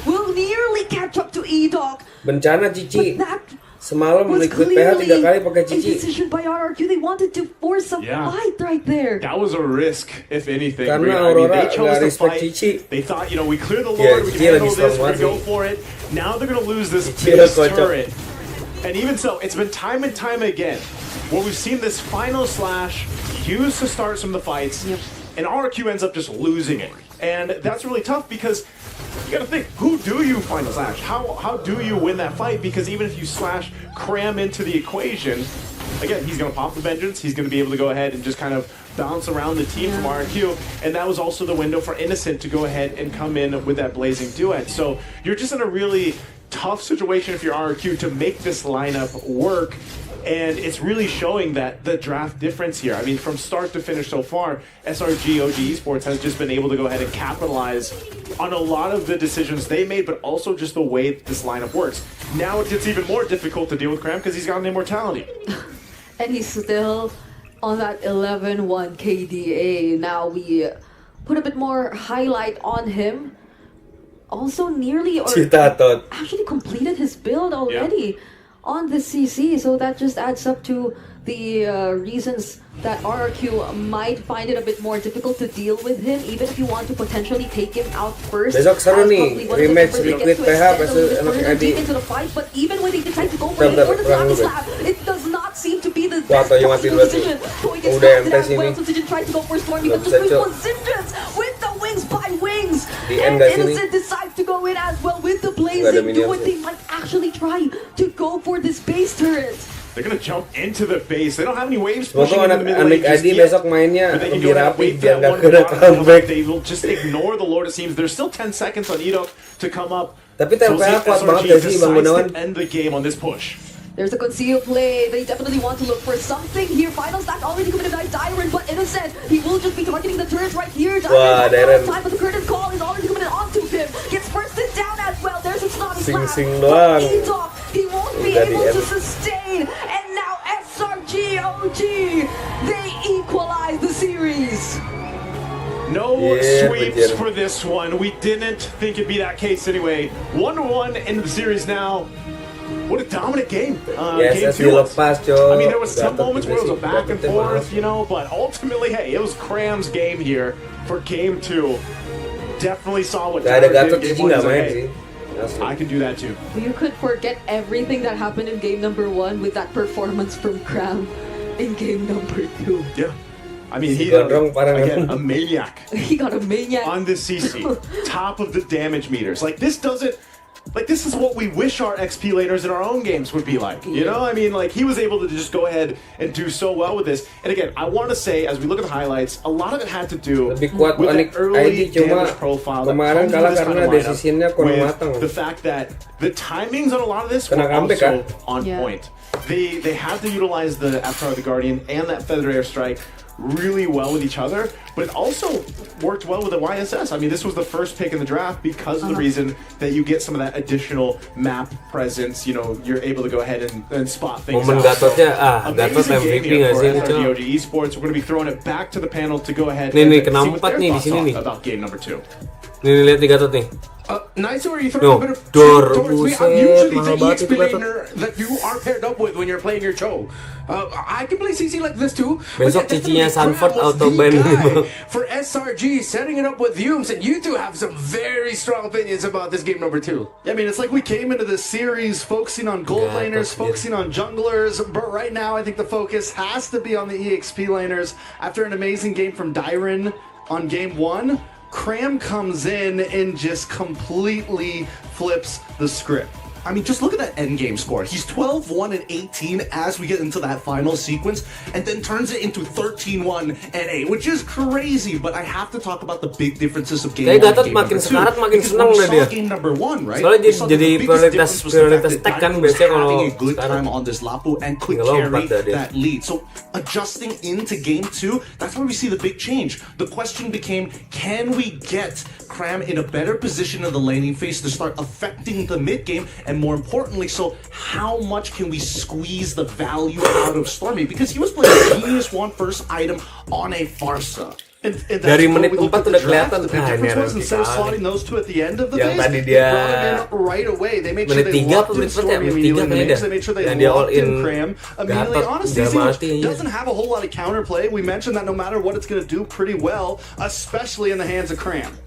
Will nearly catch up to E-Dog. Bencana Cici. Semalam liquid PH 3 kali pakai Cici. Decision by RRQ. They wanted to force a fight right there. That was a risk, if anything. Karena I mean, Aurora they chose to fight. Cici. They thought, you know, we clear the Lord, we can handle this, we're going to go for it. Now they're going to lose this base turret. And even so, it's been time and time again where we've seen this final slash used to start some of the fights, and RRQ ends up just losing it. And that's really tough because you gotta think, who do you final slash? How do you win that fight? Because even if you slash Cram into the equation, again, he's gonna pop the Vengeance, he's gonna be able to go ahead and just kind of bounce around the team from RRQ, and that was also the window for Innocent to go ahead and come in with that Blazing Duet. So you're just in a really tough situation if you're RRQ to make this lineup work. And it's really showing that the draft difference here. I mean, from start to finish so far, SRG OG Esports has just been able to go ahead and capitalize on a lot of the decisions they made, but also just the way this lineup works. Now it gets even more difficult to deal with Cram because he's got an immortality. And he's still on that 11-1 KDA. Now we put a bit more highlight on him. Also nearly or actually completed his build already. On the CC, so that just adds up to the reasons that RRQ might find it a bit more difficult to deal with him, even if you want to potentially take him out first. Besok seru nih, rematch Liquid PH versus anak Adi. Into the fight, but even when they decide to go for it for the Zombie Slap, it does not seem to be the best possible decision. So he gets crafted as well, so Sujin tried to go for Stormy, but just with positions with the Wings by Wings. And Innocent decides to go in as well with the Blazing Duet. They might actually try to go for this base turret. They're gonna jump into the base. They don't have any waves pushing in the middle lane just yet. Besok mainnya but they can go ahead and wait for that one comeback. They will just ignore the Lord, it seems. There's still 10 seconds on Edok to come up. Tapi TPH kuat banget gak sih Bang Gunawan? End the game on this push. There's a concealed play. They definitely want to look for something here. Final stack already committed by Dyron, but Innocent, he will just be targeting the turret right here. Dyron time, but the curtain call is already committed onto him. Gets bursted down as well. There's a snobby slap. But Edok, he won't be able to sustain. And now SRG OG, they equalize the series. No sweeps for this one. We didn't think it'd be that case anyway. 1-1 in the series now. What a dominant game. Game 2 was. I mean, there was some moments where it was a back and forth, you know, but ultimately, hey, it was Cram's game here for game 2. Definitely saw what Tyler did in game 1. Like, hey, I can do that too. You could forget everything that happened in game number 1 with that performance from Cram in game number 2. Yeah. I mean, he again, a maniac. He got a maniac on the CC, top of the damage meters. Like this doesn't. Like, this is what we wish our XP laners in our own games would be like, you know? I mean, like, he was able to just go ahead and do so well with this. And again, I want to say, as we look at the highlights, a lot of it had to do with the early damage profile that comes with this kind of lineup, with the fact that the timings on a lot of this were also on point. They had to utilize the Avatar of the Guardian and that Feather Airstrike really well with each other, but it also worked well with the YSS. I mean, this was the first pick in the draft because of the reason that you get some of that additional map presence. You know, you're able to go ahead and spot things out. Amazing game here for SRG OG Esports. We're going to be throwing it back to the panel to go ahead and see what their thoughts are about game number 2. Nih, lihat nih Gatot nih. Nice where you throw a bit of shit towards me. I'm usually the EXP laner that you are paired up with when you're playing your Cho. I can play CC like this too. Besok cicinya Sanford auto ban. For SRG, setting it up with Yumes, and you two have some very strong opinions about this game number 2. Yeah, I mean, it's like we came into this series focusing on gold laners, focusing on junglers, but right now I think the focus has to be on the EXP laners. After an amazing game from Dyron on game 1, Cram comes in and just completely flips the script. I mean, just look at that endgame score. He's 12-1 and 18 as we get into that final sequence, and then turns it into 13-1 and 8, which is crazy. But I have to talk about the big differences of game 1 and game number 2. Because when we saw game number 1, right? We saw the biggest difference was the fact that Dyron was having a good time on this Lapu and could carry that lead. So adjusting into game 2, that's where we see the big change. The question became, can we get Cram in a better position in the laning phase to start affecting the mid game? And more importantly, so how much can we squeeze the value out of Stormy? Because he was playing Genius 1 first item on a Farsa. And dari menit 4 udah kelihatan the difference was instead of slotting those two at the end of the phase, they brought him in right away. They made sure they locked in Stormy immediately in the maze. They made sure they locked in Cram immediately. Honestly, he doesn't have a whole lot of counterplay. We mentioned that no matter what, it's going to do pretty well, especially in the hands of Cram.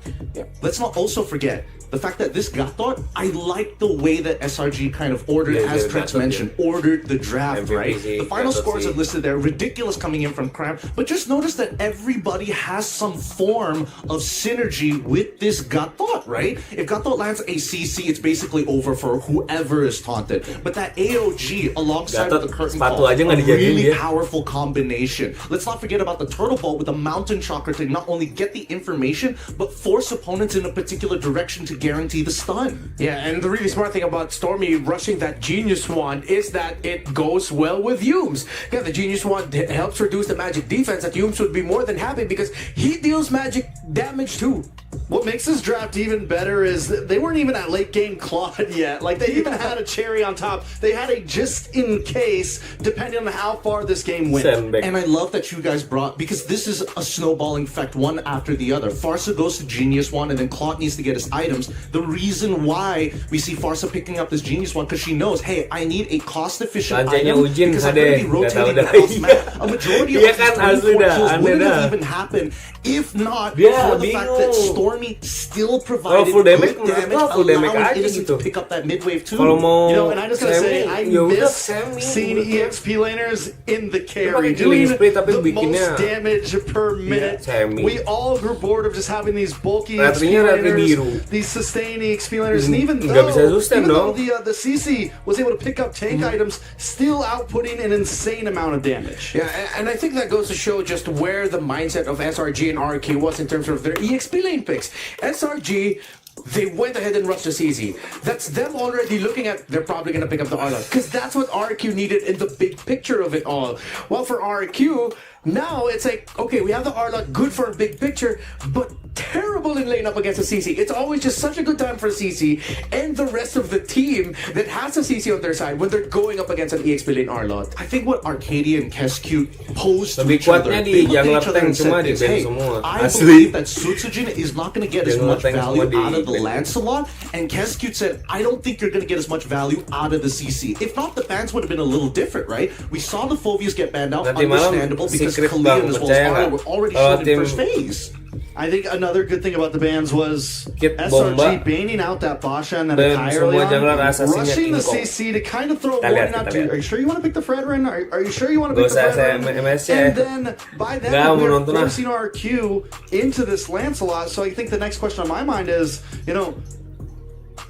Let's not also forget, the fact that this Gatot, I like the way that SRG kind of ordered, as Trex mentioned, ordered the draft, right? The final scores are listed there, ridiculous coming in from Cram, but just notice that everybody has some form of synergy with this Gatot, right? If Gatot lands a CC, it's basically over for whoever is taunted. But that AOG alongside with the curtain call, a really powerful combination. Let's not forget about the turtle ball with the mountain chakra to not only get the information, but force opponents in a particular direction to guarantee the stun. Yeah, and the really smart thing about Stormy rushing that Genius Wand is that it goes well with Yumes. Yeah, the Genius Wand helps reduce the magic defense that Yumes would be more than happy because he deals magic damage too. What makes this draft even better is that they weren't even at late game Claude yet. Like, they even had a cherry on top. They had a just in case, depending on how far this game went. And I love that you guys brought, because this is a snowballing effect, one after the other. Farsa goes to Genius Wand, and then Claude needs to get his items. The reason why we see Farsa picking up this Genius Wand, because she knows, hey, I need a cost-efficient item, because I'm going to be rotating across map. A majority of these 24 kills wouldn't have even happened if not for the fact that Stormy still provided good damage, allowing Innocent to pick up that mid-wave too. You know, and I just gotta say, I miss seeing EXP laners in the carry doing the most damage per minute. We all grew bored of just having these bulky EXP laners, these sustained EXP laners, and even though the CC was able to pick up tank items, still outputting an insane amount of damage. Yeah, and I think that goes to show just where the mindset of SRG and RRQ was in terms of their EXP lane picks. SRG, they went ahead and rushed the CZ. That's them already looking at, they're probably going to pick up the Arlot, because that's what RRQ needed in the big picture of it all. Well, for RRQ, now it's like, okay, we have the Arlot, good for a big picture, but terrible in lane up against a CC. It's always just such a good time for CC and the rest of the team that has a CC on their side when they're going up against an EXP lane Arlot. I think what Arcadia and Keskute posed to each other, they looked at each other and said this, hey, I believe that Sutsujin is not going to get as much value out of the Lancelot, and Keskute said, I don't think you're going to get as much value out of the CC. If not, the bans would have been a little different, right? We saw the Phobias get banned out, understandable, because Khalid as well as Arlo were already shown in first phase. I think another good thing about the bans was SRG banning out that Basha and then entirely rushing the CC to kind of throw a warning out to, are you sure you want to pick the Fred right now? Are you sure you want to pick the Fred right now? And then by then we're forcing RQ into this Lancelot, so I think the next question on my mind is, you know,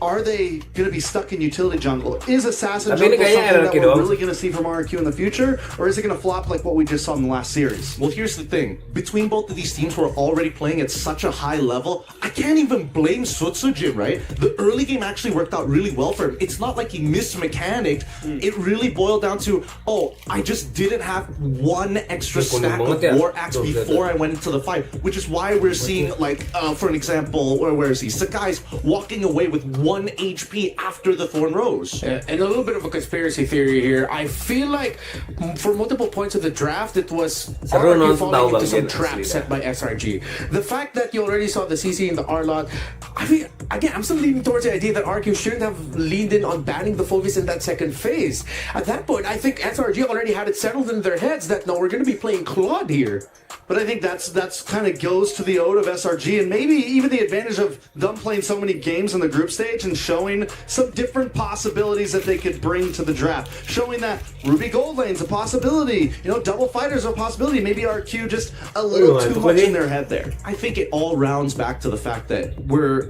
are they going to be stuck in utility jungle? Is assassin jungle something that we're really going to see from RRQ in the future? Or is it going to flop like what we just saw in the last series? Well, here's the thing. Between both of these teams who are already playing at such a high level, I can't even blame Sutsujin, right? The early game actually worked out really well for him. It's not like he missmechanicked. It really boiled down to, oh, I just didn't have one extra stack of War Axe before I went into the fight, which is why we're seeing, like, for an example, where is he? Sakai's walking away with 1 HP after the Thorn Rose. And a little bit of a conspiracy theory here. I feel like for multiple points of the draft, it was RRQ falling into some trap set by SRG. The fact that you already saw the CC in the Arlot, I mean, again, I'm still leaning towards the idea that RRQ shouldn't have leaned in on banning the Phobias in that second phase. At that point, I think SRG already had it settled in their heads that, no, we're going to be playing Claude here. But I think that's kind of goes to the ode of SRG, and maybe even the advantage of them playing so many games in the group stage and showing some different possibilities that they could bring to the draft. Showing that Ruby Gold Lane's a possibility, you know, double fighters are a possibility. Maybe RQ just a little too much in their head there. I think it all rounds back to the fact that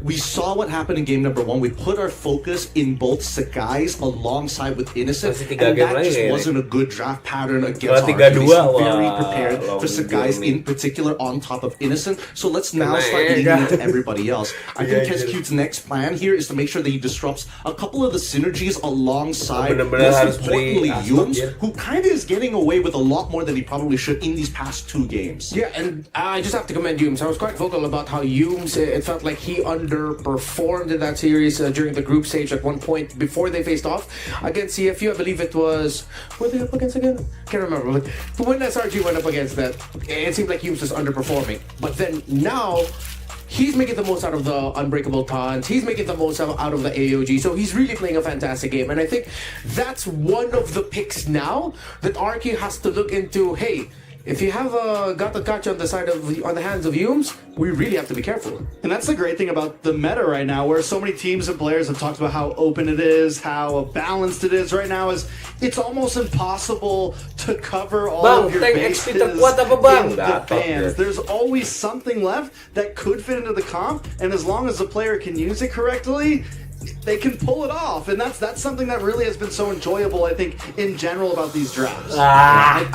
we saw what happened in game number 1. We put our focus in both Sakai's alongside with Innocent, and that just wasn't a good draft pattern against RQ. They seemed very prepared for Sakai's in particular on top of Innocent. So let's now start leaning into everybody else. I think Kescute's next plan here is to make sure that he disrupts a couple of the synergies alongside, most importantly, Yumes, who kind of is getting away with a lot more than he probably should in these past 2 games. Yeah, and I just have to commend Yumes. I was quite vocal about how Yumes, it felt like he underperformed in that series during the group stage at one point before they faced off against CFU. I believe it was, were they up against again? Can't remember. But when SRG went up against that, it seemed like Yumes was underperforming. But then now, he's making the most out of the unbreakable taunts. He's making the most out of the AOG. So he's really playing a fantastic game. And I think that's one of the picks now that RRQ has to look into. Hey, if you have got the catch on the hands of Yums, we really have to be careful. And that's the great thing about the meta right now, where so many teams and players have talked about how open it is, how balanced it is right now. Is it's almost impossible to cover all of your bases in the bans. There's always something left that could fit into the comp, and as long as the player can use it correctly, they can pull it off, and that's something that really has been so enjoyable, I think, in general about these drafts. I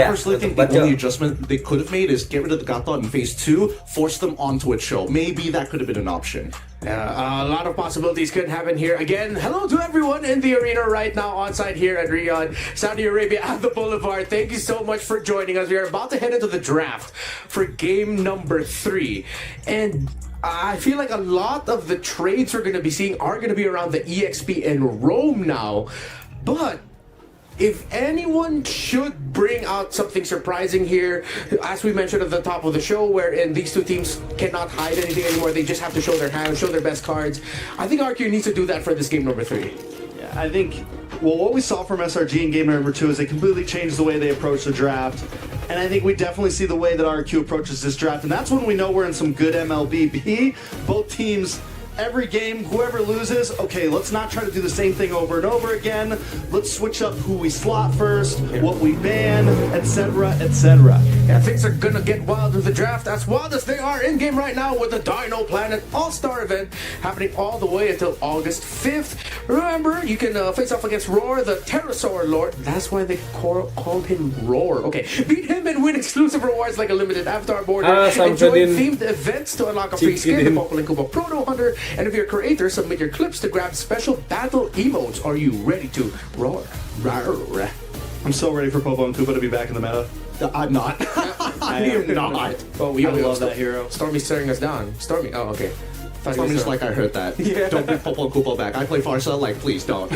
personally think the only adjustment they could have made is get rid of the Gata in phase 2, force them onto a chill. Maybe that could have been an option. A lot of possibilities could happen here. Again, hello to everyone in the arena right now on site here at Riyadh, Saudi Arabia at the Boulevard. Thank you so much for joining us. We are about to head into the draft for game number 3. And I feel like a lot of the trades we're going to be seeing are going to be around the EXP and Rome now. But if anyone should bring out something surprising here, as we mentioned at the top of the show, wherein these two teams cannot hide anything anymore, they just have to show their hands, show their best cards. I think RRQ needs to do that for this game number 3. Yeah, I think, well, what we saw from SRG in game number 2 is they completely changed the way they approach the draft. And I think we definitely see the way that RRQ approaches this draft. And that's when we know we're in some good MLBB. Both teams, every game, whoever loses, okay, let's not try to do the same thing over and over again. Let's switch up who we slot first, what we ban, etc., etc. Yeah, things are gonna get wild with the draft, as wild as they are in-game right now with the Dino Planet All-Star event happening all the way until August 5th. Remember, you can face off against Roar, the Pterosaur Lord. That's why they called him Roar. Okay, beat him and win exclusive rewards like a limited avatar border. Enjoy themed events to unlock a free skin, the Poplin Koopa Proto Hunter. And if you're a creator, submit your clips to grab special battle emotes. Are you ready to roar? Roar. I'm so ready for Popo and Koopa to be back in the meta. I'm not. I am not. Oh, we love that hero. Stormy's staring us down. Stormy. Oh, okay. Stormy's like, I heard that. Yeah. Don't bring Popo and Koopa back. I play Farsa, like, please don't.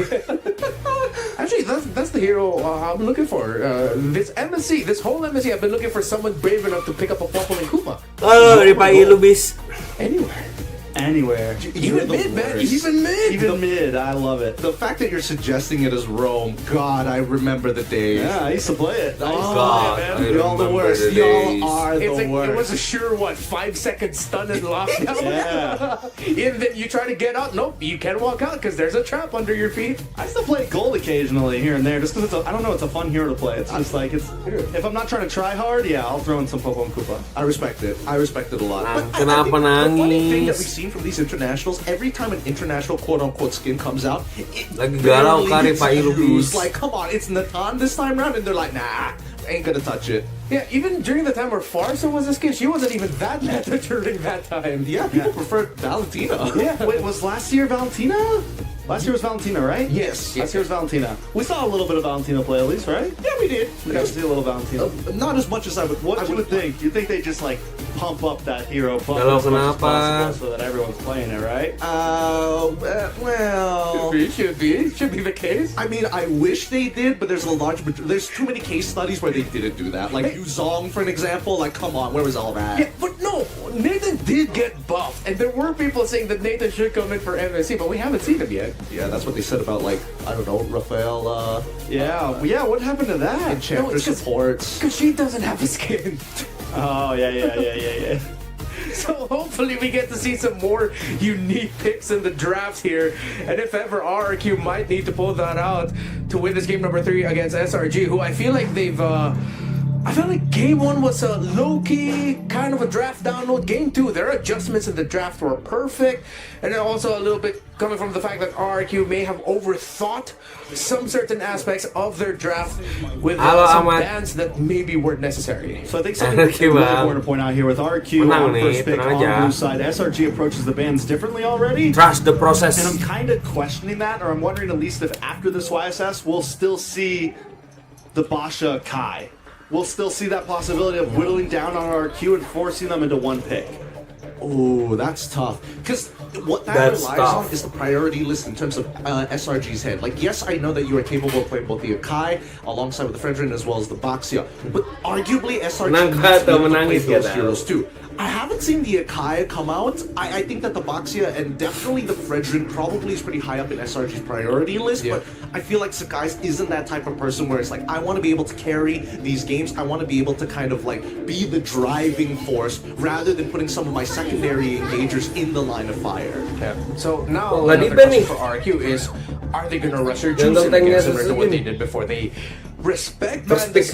Actually, that's the hero I'm looking for. This MSC, this whole MSC, I've been looking for someone brave enough to pick up a Popo and Koopa. Oh, dipakai lu bis. Anywhere. Even mid, man. Even mid. Even mid. I love it. The fact that you're suggesting it as Rome, God, I remember the days. Yeah, I used to play it. God, y'all the worst. Y'all are the worst. It was a sure, 5-second stun and lockdown. Yeah. And then you try to get out. Nope, you can't walk out because there's a trap under your feet. I still play gold occasionally here and there, just because I don't know, it's a fun hero to play. It's just like, if I'm not trying to try hard, yeah, I'll throw in some Popo and Koopa. I respect it. I respect it a lot. But Kenapa the funny thing that nangis? we've seen from these internationals, every time an international quote-unquote skin comes out, it Lagi galau kari Pak Ilubis. like, come on, it's Natan this time around, and they're like, nah, ain't gonna touch it. Yeah, even during the time where Farsa was a skin, she wasn't even that meta during that time. Yeah, people preferred Valentina. Yeah. Wait, was last year Valentina? Last year was Valentina, right? Yes. Last year was Valentina. We saw a little bit of Valentina play at least, right? Yeah, we did. We got to see a little Valentina. Not as much as I would. What you would think? You think they just like pump up that hero, bump Kalau as much as kenapa? possible so that everyone's playing it, right? Well, Should be the case. I mean, I wish they did, but there's too many case studies where they didn't do that. Like Yuzong, for an example. Like, come on, where was all that? Yeah, but no, Nathan did get buffed, and there were people saying that Nathan should come in for MSC, but we haven't seen him yet. Yeah, that's what they said about, like, I don't know, Rafael. Yeah, what happened to that? Enchantress supports. Because she doesn't have a skin. Oh, yeah. So hopefully we get to see some more unique picks in the draft here. And if ever, RRQ might need to pull that out to win this game number 3 against SRG, who I feel like they've... I felt like game 1 was a low-key kind of a draft download. Game 2, their adjustments in the draft were perfect. And then also a little bit coming from the fact that RRQ may have overthought some certain aspects of their draft with some bans that maybe weren't necessary. So I think something really important to point out here with RRQ on first pick on the blue side, SRG approaches the bans differently already. Trust the process. And I'm kind of questioning that, or I'm wondering at least if after this YSS we'll still see the Basha Kai. We'll still see that possibility of whittling down on RRQ and forcing them into one pick. Oh, that's tough. Because what that relies on is the priority list in terms of SRG's head. Like, yes, I know that you are capable of playing both the Akai alongside with the Fredrin as well as the Baxia, but arguably SRG needs to play those heroes too. I haven't seen the Akai come out. I think that the Baxia and definitely the Fredrin probably is pretty high up in SRG's priority list, but I feel like Sakai's isn't that type of person where it's like, I want to be able to carry these games, I want to be able to kind of like be the driving force rather than putting some of my secondary engagers in the line of fire. Yeah. So now another question for RRQ is, are they gonna rush their juice again, similar to what they did before? They respect the CC,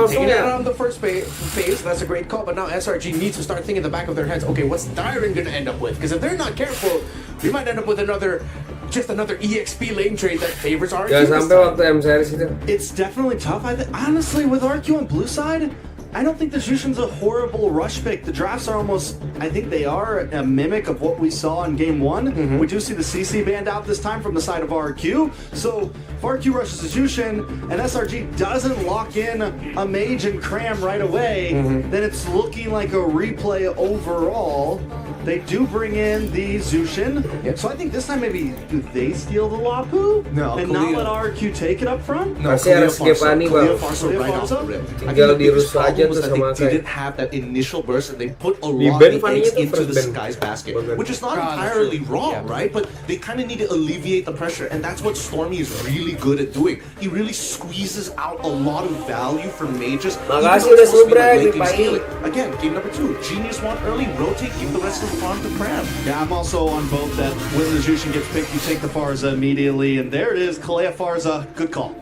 taking it out on the first phase, that's a great call, but now SRG needs to start thinking in the back of their heads, okay, what's Dyron gonna end up with? Because if they're not careful, we might end up with another EXP lane trade that favors RRQ. It's definitely tough. Honestly, with RRQ on blue side, I don't think the Jushin's a horrible rush pick. The drafts are almost, I think they are a mimic of what we saw in game one. We do see the CC banned out this time from the side of RRQ. So if RRQ rushes the Jushin and SRG doesn't lock in a mage and cram right away, then it's looking like a replay overall. They do bring in the Zushin. So I think this time maybe, do they steal the Lapu? No. And not let RRQ take it up front? No, Masih harus Skepani bang. right off the rip. Tinggal dirus aja tuh sama They didn't have that initial burst and they put a lot of eggs into the Sky's basket, which is not entirely wrong, right? But they kind of need to alleviate the pressure, and that's what Stormy is really good at doing. He really squeezes out a lot of value from mages. Makasih udah subrek nih, Again, game number 2, Genius want early, rotate, give the rest of the farm to Cram. Yeah, I'm also on both that when the Jushin gets picked, you take the Farza immediately, and there it is, Kalea Farza, good call.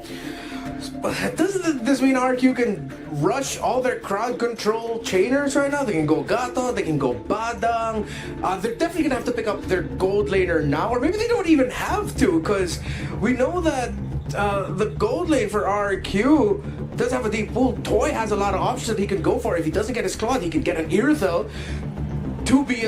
Doesn't this mean RRQ can rush all their crowd control chainers right now? They can go Gato, they can go Badang. They're definitely gonna have to pick up their gold laner now, or maybe they don't even have to, because we know that the gold lane for RRQ does have a deep pool. Toy has a lot of options that he can go for. If he doesn't get his Claude, he can get an Irithel to be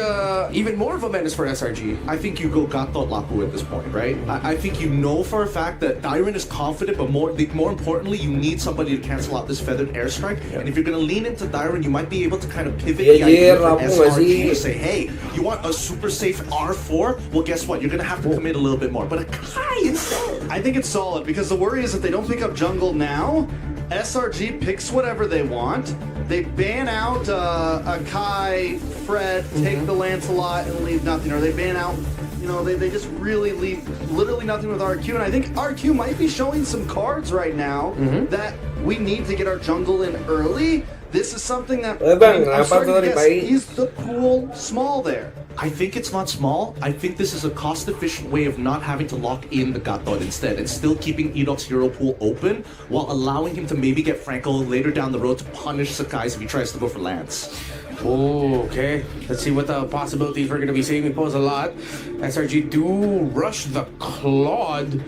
even more of a menace for SRG. I think you go Gato Lapu at this point, right? I think you know for a fact that Dyron is confident, but more importantly, you need somebody to cancel out this feathered airstrike. And if you're going to lean into Dyron, you might be able to kind of pivot the idea from SRG to say, hey, you want a super safe R4? Well, guess what? You're going to have to commit a little bit more. But Akai instead. I think it's solid, because the worry is if they don't pick up jungle now, SRG picks whatever they want. They ban out Akai, Fred, take the Lancelot, and leave nothing. Or they ban out, you know, they just really leave literally nothing with RRQ. And I think RRQ might be showing some cards right now that we need to get our jungle in early. This is something that I'm starting to guess, is the pool small there? I think it's not small. I think this is a cost-efficient way of not having to lock in the Gatot instead and still keeping Edok's hero pool open while allowing him to maybe get Franco later down the road to punish Sakai's if he tries to go for Lance. Oh, okay. Let's see what the possibilities we're going to be seeing. We pose a lot. SRG do rush the Claude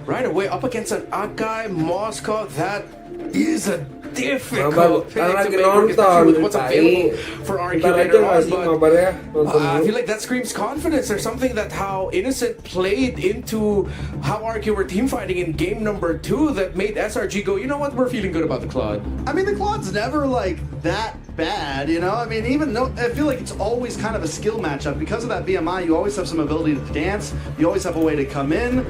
right away up against an Akai Moscow. That is a difficult pick to make work, especially with what's available for RRQ later on, but I feel like that screams confidence. There's something that how Innocent played into how RRQ were team fighting in game number 2 that made SRG go, you know what, we're feeling good about the Claude. I mean, the Claude's never like that bad, you know? I mean, even though I feel like it's always kind of a skill matchup. Because of that BMI, you always have some ability to dance, you always have a way to come in.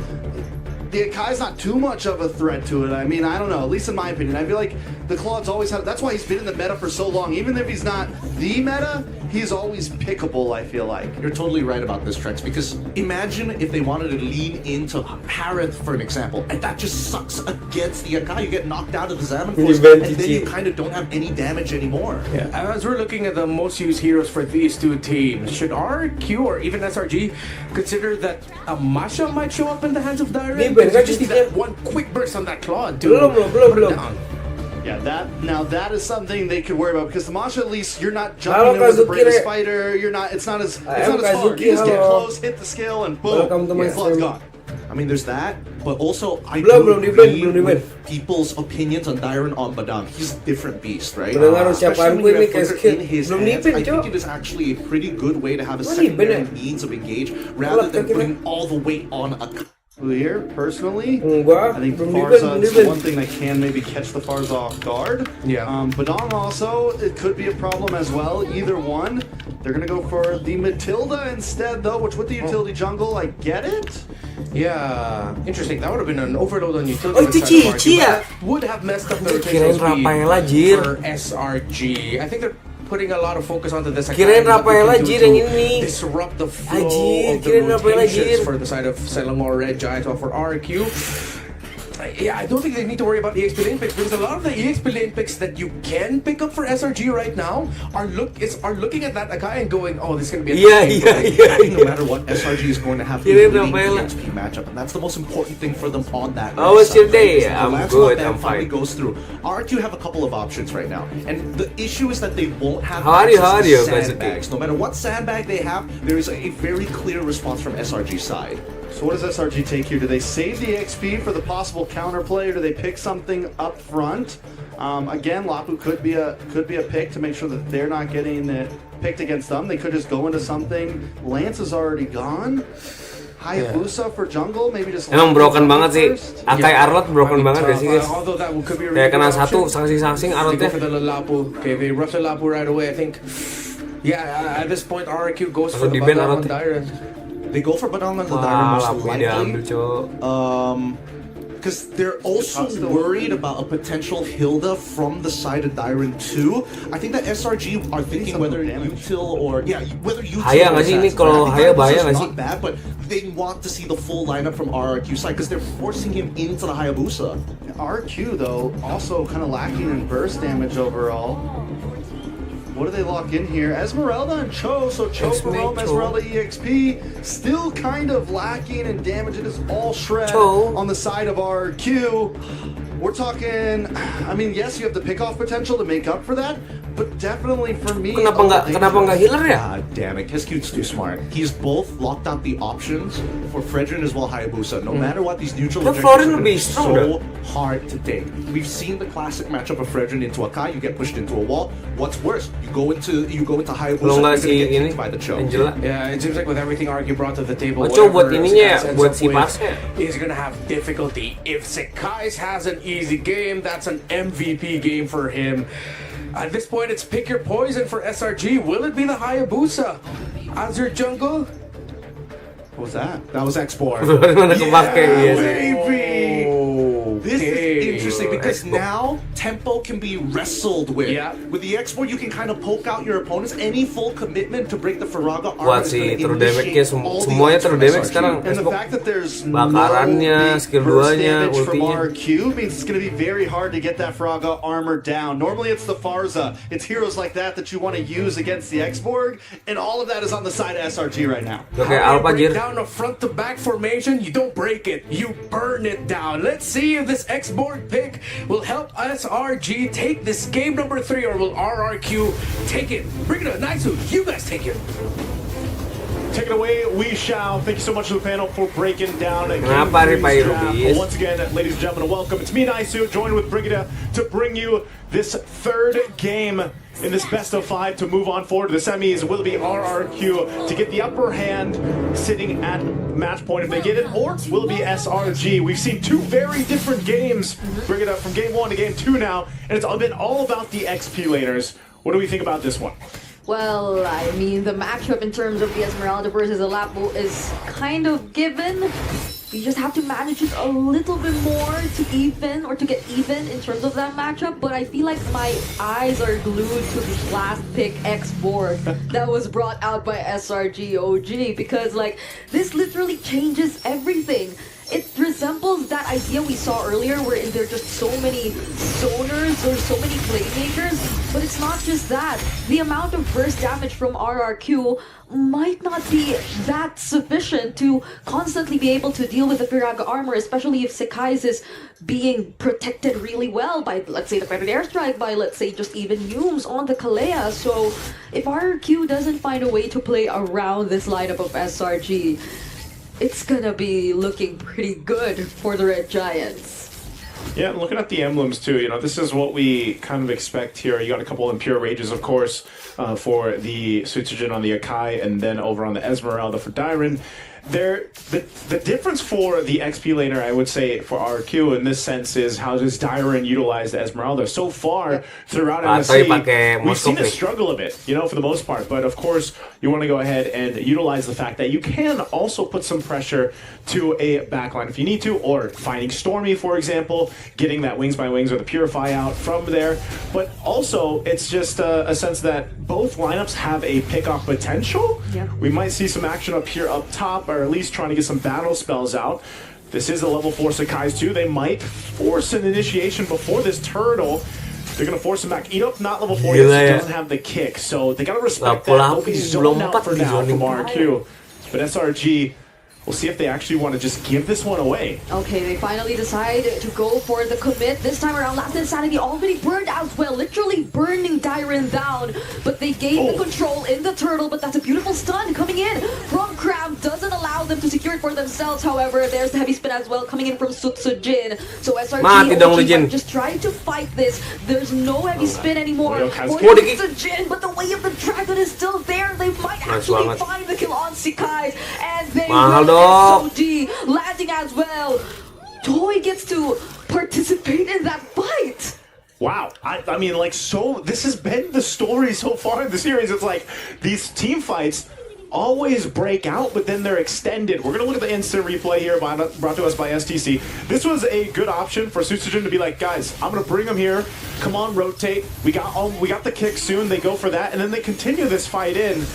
The Akai's not too much of a threat to it. I mean, I don't know, at least in my opinion. I feel like the Claude's always had, that's why he's been in the meta for so long. Even if he's not the meta, he's always pickable, I feel like. You're totally right about this, Trex, because imagine if they wanted to lean into Harith, for an example, and that just sucks against the Akai. You get knocked out of the Zaman Force, and then you kind of don't have any damage anymore. Yeah. As we're looking at the most used heroes for these two teams, should RRQ or even SRG consider that a Masha might show up in the hands of Dyron? You just need that one quick burst on that Claude to put it down. Yeah, that is something they could worry about, because the Masha, at least you're not jumping in with the bravest fighter. You're not. It's not as hard. You just get close, hit the scale, and boom, Claude's gone. I mean, there's that, but also I do agree with people's opinions on Dyron on Badang. He's a different beast, right? Especially when you have Flicker in his hands, I think it is actually a pretty good way to have a secondary means of engage rather than putting all the weight on a. Here, personally, I think Farza is one thing that can maybe catch the Farza off guard. Yeah. Badang also, it could be a problem as well. Either one. They're going to go for the Matilda instead, though, which with the utility jungle, I get it. Yeah, interesting. That would have been an overload on utility. That would have messed up the rotational speed for SRG. I think they're putting a lot of focus onto this. Kirain Rafael aja yang ini. Disrupt the flow of the rotations for the side of Selangor Red Giants or for RRQ. Yeah, I don't think they need to worry about the EXP lane picks because a lot of the EXP lane picks that you can pick up for SRG right now are looking at that Akai and going, oh, this is going to be a no matter what, SRG is going to have to win the EXP matchup, and that's the most important thing for them on that. How was your day? I'm good, I'm fine. Goes through. RRQ have a couple of options right now, and the issue is that they won't have how are you? Sandbags. No matter what sandbag they have, there is a very clear response from SRG's side. So what does SRG take here? Do they save the XP for the possible counterplay, or do they pick something up front? Again, Lapu could be a pick to make sure that they're not getting it picked against them. They could just go into something. Lance is already gone. Hayabusa for jungle, maybe just. Emang broken banget sih. Akai Arlot broken banget gak sih guys? Kayak kena satu sangsing Arlotnya. Okay, they rush the Lapu right away. I think. Yeah, at this point RRQ goes for the Badal on Dyron. They go for Badal on Dyron most likely. Because they're also worried about a potential Hilda from the side of Dyron too. I think that SRG are thinking whether util or whether util. Haya nggak sih ini kalau Haya bahaya nggak sih? Not bad, but they want to see the full lineup from RRQ side because they're forcing him into the Hayabusa. RRQ though also kind of lacking in burst damage overall. What do they lock in here? Esmeralda and Cho. So Cho for Rome, Esmeralda EXP. Still kind of lacking in damage. It is all shred on the side of RRQ. We're talking, I mean, yes, you have the pick-off potential to make up for that, but definitely for me... Kenapa nggak healer ya? God damn it, Kescute's too smart. He's both locked out the options for Fredrin as well Hayabusa. No matter what, these neutral objectives are so hard to take. We've seen the classic matchup of Fredrin into Akai, you get pushed into a wall. What's worse? You go into Hayabusa, you're gonna get kicked by the Cho. Yeah, it seems like with everything RRQ brought to the table, buat ininya, buat si Pasnya. He's gonna have difficulty. If Sekais has an easy game, that's an MVP game for him. At this point, it's pick your poison for SRG. Will it be the Hayabusa as your jungle? What was that? That was X4. Baby! This is interesting because now tempo can be wrestled with. Yeah. With the X4, you can kind of poke out your opponents. Any full commitment to break the Faraga armor is going to initiate all the sekarang. And the fact that there's bakarannya, skill 2-nya, from RRQ means it's going to be very hard to get that Faraga armor down. Normally it's the Farza. It's heroes like that you want to use against the X-Borg, and all of that is on the side of SRG right now. Okay, Alpha break down a front-to-back formation, you don't break it, you burn it down. Let's see if this X-Borg pick will help SRG take this game number 3, or will RRQ take it? Bring it up, Naisu, you guys take it. Take it away, we shall. Thank you so much to the panel for breaking down game 3's once again, ladies and gentlemen, welcome. It's me, Naisu, joined with Brigida to bring you this third game in this best of 5 to move on forward to the semis. Will it be RRQ to get the upper hand sitting at match point if they get it, or will it be SRG? We've seen two very different games, Brigida, from game 1 to game 2 now, and it's been all about the XP laners. What do we think about this one? Well, I mean, the matchup in terms of the Esmeralda versus the Lapu is kind of given. You just have to manage it a little bit more to even, or to get even in terms of that matchup. But I feel like my eyes are glued to the last pick X-Borg that was brought out by SRG OG, because like this literally changes everything. It resembles that idea we saw earlier where there are just so many zoners or so many playmakers, but it's not just that. The amount of burst damage from RRQ might not be that sufficient to constantly be able to deal with the Firaga armor, especially if Sekais is being protected really well by, let's say, the Federal Airstrike, by, let's say, just even Yumes on the Kalea. So if RRQ doesn't find a way to play around this lineup of SRG, it's gonna be looking pretty good for the Red Giants. Yeah, looking at the emblems too, you know, this is what we kind of expect here. You got a couple Impure Rages, of course, for the Suitsujin on the Akai, and then over on the Esmeralda for Dyron. The difference for the XP laner, I would say, for RRQ in this sense is how does Dyron utilize the Esmeralda? So far, throughout MSC, we've seen it struggle a bit, you know, for the most part. But of course, you want to go ahead and utilize the fact that you can also put some pressure to a backline if you need to, or finding Stormy, for example, getting that Wings by Wings or the Purify out from there. But also, it's just a sense that both lineups have a pick-off potential. Yeah. We might see some action up here up top, or at least trying to get some battle spells out. This is a level 4 Sakai's too. They might force an initiation before this turtle. They're going to force him back. Edok, not level 4 yet, so he doesn't have the kick. So they got to respect that. They'll be zoned out for now from RRQ. But SRG, we'll see if they actually want to just give this one away. Okay, they finally decide to go for the commit. This time around, Last Insanity already burned out well, literally burning Dyron down. But they gained the control in the turtle, but that's a beautiful stun coming in from Cram. Doesn't allow them to secure it for themselves, however. There's the heavy spin as well coming in from Sutsujin. So SRG just trying to fight this. There's no heavy spin anymore for Sutsujin, but the way of the dragon is still there. They might actually find the kill on Sekai, and they will. SOG landing as well. Toy gets to participate in that fight. Wow, I mean, like, so this has been the story so far in the series. It's like these team fights always break out, but then they're extended. We're gonna look at the instant replay here brought to us by STC. This was a good option for Sutsujin to be like, guys, I'm gonna bring them here. Come on, rotate. We got the kick soon. They go for that, and then they continue this fight in.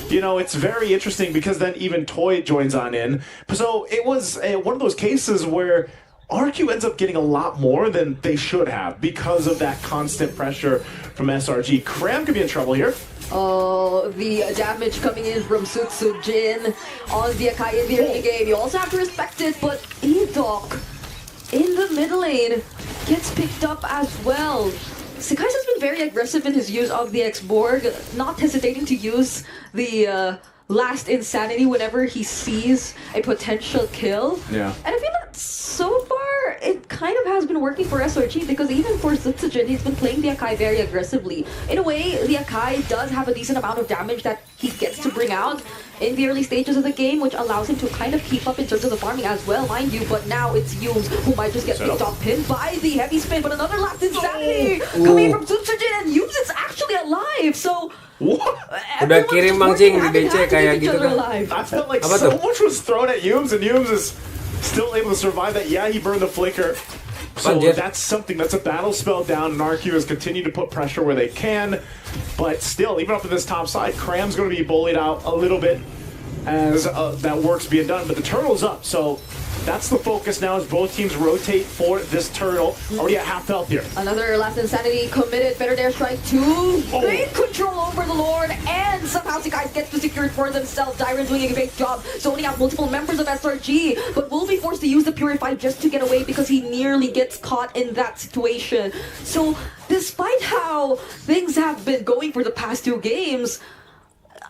You know, it's very interesting because then even Toy joins on in. So it was one of those cases where RQ ends up getting a lot more than they should have because of that constant pressure from SRG. Cram could be in trouble here. Oh, the damage coming in from Sutsujin on the Akai in the early game. You also have to respect it, but Edok in the mid lane gets picked up as well. Sekai has been very aggressive in his use of the X-Borg, not hesitating to use the Last Insanity whenever he sees a potential kill. Yeah. And I feel that so far it kind of has been working for SRG, because even for Sutsujin, he's been playing the Akai very aggressively. In a way, the Akai does have a decent amount of damage that he gets to bring out in the early stages of the game, which allows him to kind of keep up in terms of the farming as well, mind you. But now it's Yumes who might just get picked off, pinned by the heavy spin. But another Last Insanity coming from Sutsujin, and Yumes is actually alive. So udah kirim Bang Cing di DC kayak gitu kan. I felt like so much was thrown at Yumes, and Yumes is still able to survive that. Yeah, he burned the flicker. So that's something, that's a battle spell down, and RQ has continued to put pressure where they can. But still, even up in this top side, Cram's going to be bullied out a little bit as that work's being done. But the turtle's up, so that's the focus now as both teams rotate for this turtle. Already at half health here. Another Last Insanity committed. Better Dare Strike 2. Great control over the Lord, and somehow the guys get to secure it for themselves. Dyron doing a great job. Zoning out multiple members of SRG, but will be forced to use the Purify just to get away because he nearly gets caught in that situation. So despite how things have been going for the past 2 games,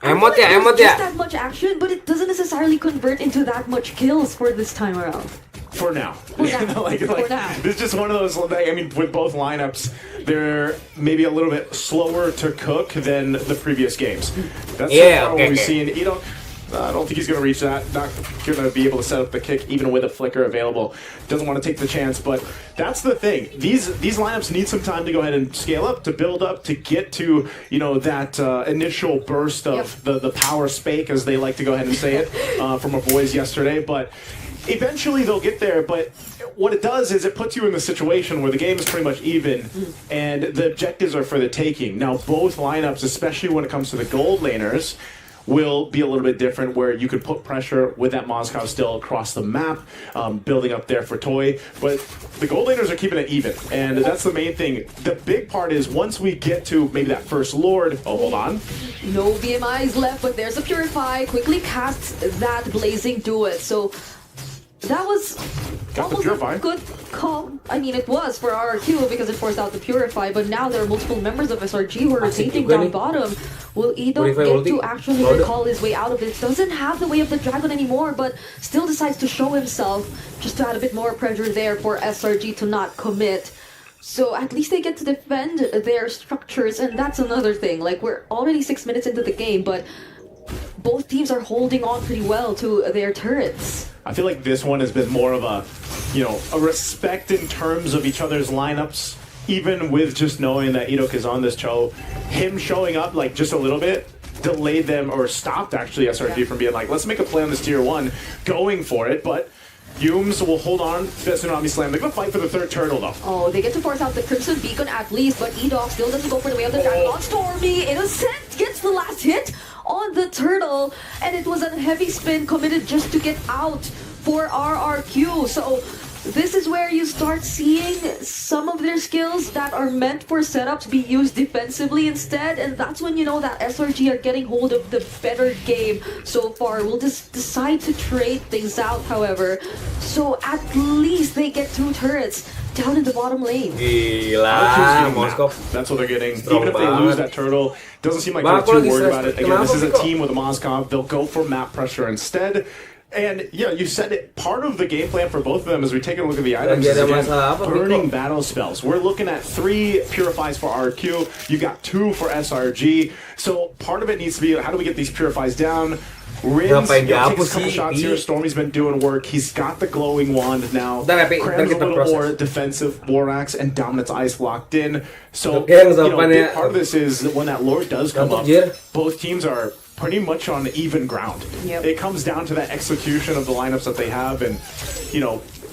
Emot just that much action, but it doesn't necessarily convert into that much kills for this time around. For now. For now. For now. This is just one of those, I mean, with both lineups, they're maybe a little bit slower to cook than the previous games. That's what we've seen. You know, I don't think he's going to reach that. Not going to be able to set up the kick even with a flicker available. Doesn't want to take the chance, but that's the thing. These lineups need some time to go ahead and scale up, to build up, to get to, you know, that initial burst of the power spike, as they like to go ahead and say it, from our boys yesterday. But eventually they'll get there. But what it does is it puts you in the situation where the game is pretty much even, and the objectives are for the taking. Now, both lineups, especially when it comes to the gold laners, will be a little bit different, where you could put pressure with that Moscow still across the map, building up there for Toy. But the gold laners are keeping it even, and that's the main thing. The big part is once we get to maybe that first Lord, hold on. No BMIs left, but there's a Purify. Quickly casts that Blazing Duet. So that was almost a good call. I mean, it was for RRQ because it forced out the Purify, but now there are multiple members of SRG who are rotating down bottom. Will Edok get to actually recall his way out of it? Doesn't have the way of the dragon anymore, but still decides to show himself just to add a bit more pressure there for SRG to not commit. So at least they get to defend their structures, and that's another thing. Like, we're already 6 minutes into the game, but both teams are holding on pretty well to their turrets. I feel like this one has been more of a, you know, a respect in terms of each other's lineups, even with just knowing that Edok is on this show. Him showing up like just a little bit delayed them, or stopped actually SRG from being like, let's make a play on this tier 1, going for it. But Yums will hold on to that Tsunami Slam. They're going to fight for the third turtle, though. Oh, they get to force out the Crimson Beacon at least, but E-Dog still doesn't go for the way of the dragon on Stormy. Innocent gets the last hit on the turtle, and it was a heavy spin committed just to get out for RRQ. So this is where you start seeing some of their skills that are meant for setups be used defensively instead, and that's when you know that SRG are getting hold of the better game so far. We'll just decide to trade things out, however, so at least they get 2 turrets down in the bottom lane. That's what they're getting. Even if they lose that turtle, doesn't seem like they're too worried about it. Again, this is a team with a Moskov. They'll go for map pressure instead. And yeah, you said it. Part of the game plan for both of them, as we take a look at the items, is again, burning battle spells. We're looking at 3 purifies for RQ. You got 2 for SRG. So part of it needs to be how do we get these purifies down? Rins, takes a couple shots here. Stormy's been doing work. He's got the glowing wand now. Cram's a little more defensive. Borax and Dominant's Ice locked in. So big part of this is when that Lord does come up, both teams are pretty much on even ground. It comes down to that execution of the lineups that they have, and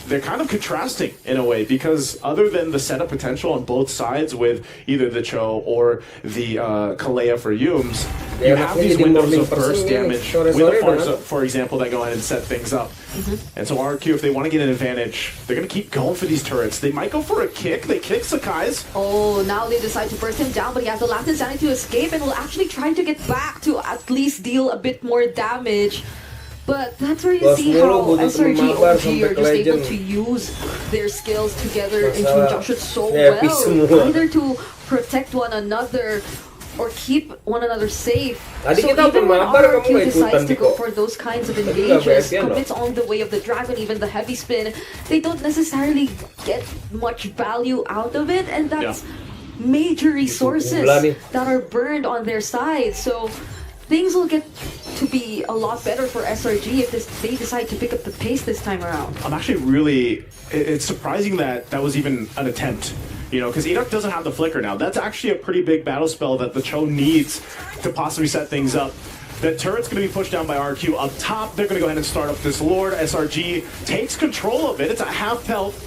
they're kind of contrasting in a way, because other than the setup potential on both sides with either the Cho or the Kalea for Yums, you have these windows of burst damage with the Farsa, for example, that go ahead and set things up. And so RQ, if they want to get an advantage, they're going to keep going for these turrets. They might go for a kick. They kick Sakai's. Oh, now they decide to burst him down, but he has the last insanity to escape and will actually try to get back to at least deal a bit more damage. But that's where you see how SRG OG are just able to use their skills together in conjunction so well, either to protect one another or keep one another safe. So even when RRQ decides to go for those kinds of engages, commits on the way of the dragon, even the heavy spin, they don't necessarily get much value out of it, and that's major resources that are burned on their side. So things will get to be a lot better for SRG if they decide to pick up the pace this time around. I'm actually really... It's surprising that was even an attempt. Because Enoch doesn't have the flicker now. That's actually a pretty big battle spell that the Cho needs to possibly set things up. That turret's going to be pushed down by RQ. Up top, they're going to go ahead and start up this Lord. SRG takes control of it. It's a half health.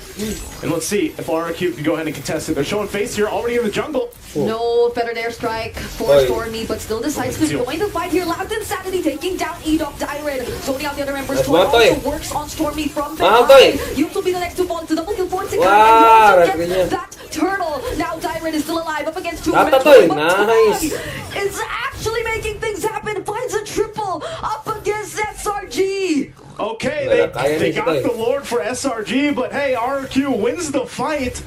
And let's see if RRQ can go ahead and contest it. They're showing face here already in the jungle. No feathered airstrike for Stormy, but still decides to join the fight here. Last Insanity taking down E-Dog Dyren. Zoning out the other members. Tor also works on Stormy from behind. You will be the next to fall to double kill for Sakai, and you also get that turtle. Now Dyren is still alive up against 2 members. It's actually making things happen. Finds a triple up against SRG. Okay, they got the Lord for SRG, but hey, RRQ wins the fight.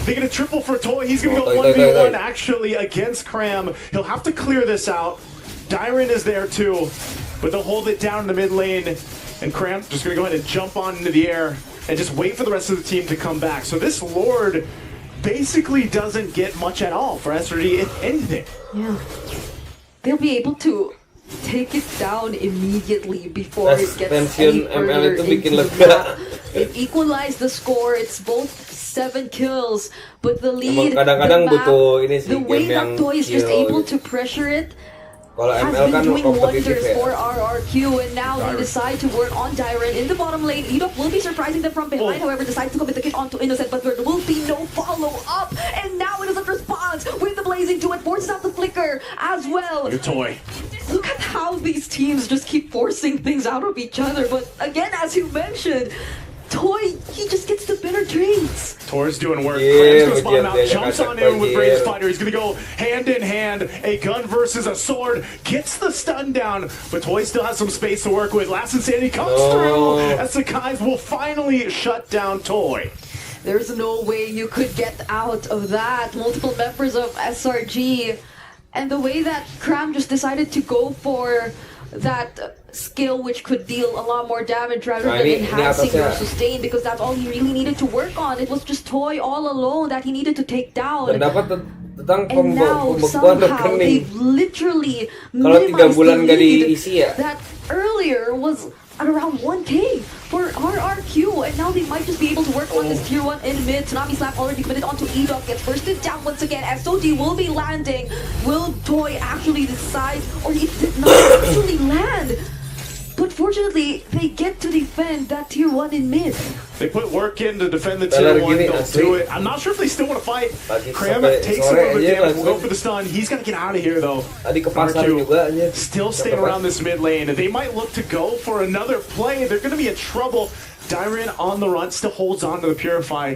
They get a triple for Toy. He's going to go 1v1 actually against Cram. He'll have to clear this out. Dyren is there too, but they'll hold it down in the mid lane. And Cram just going to go ahead and jump on into the air and just wait for the rest of the team to come back. So this Lord basically doesn't get much at all for SRG, if anything. Yeah. They'll be able to take it down immediately before it gets any further into the map. It equalized the score. It's both 7 kills, but the lead, the way that Toy is just able to pressure it has been doing wonders for RRQ, and now they decide to work on Dyren in the bottom lane. Edok will be surprising them from behind, however, decides to commit the kick onto Innocent, but there will be no follow-up, and now Innocent responds with the Blazing Duet, forces out the flicker as well. Good Toy. Look at how these teams just keep forcing things out of each other, but again, as you mentioned, Toy, he just gets the better trades. Tor's doing work. Cram's gonna spot him out, jumps on in with Ranged Fighter. He's gonna go hand in hand, a gun versus a sword, gets the stun down, but Toy still has some space to work with. Last Insanity comes through, as Sakai's will finally shut down Toy. There's no way you could get out of that. Multiple members of SRG, and the way that Cram just decided to go for that skill which could deal a lot more damage rather than enhancing your sustain, because that's all he really needed to work on. It was just Toy all alone that he needed to take down. And now somehow they've literally minimized the lead that earlier was at around 1k for RRQ, and now they might just be able to work on this tier 1 in mid. Tsunami Slap already committed onto E-Dog, gets bursted down once again. SOD will be landing. Will Toy actually decide, or he did not actually land? But unfortunately, they get to defend that tier 1 in mid. They put work in to defend the tier 1, they'll do it. I'm not sure if they still want to fight. Cram takes a little bit of damage, will go for the stun. He's got to get out of here though. RRQ still staying around this mid lane. They might look to go for another play. They're going to be in trouble. Dyran on the run, still holds on to the Purify,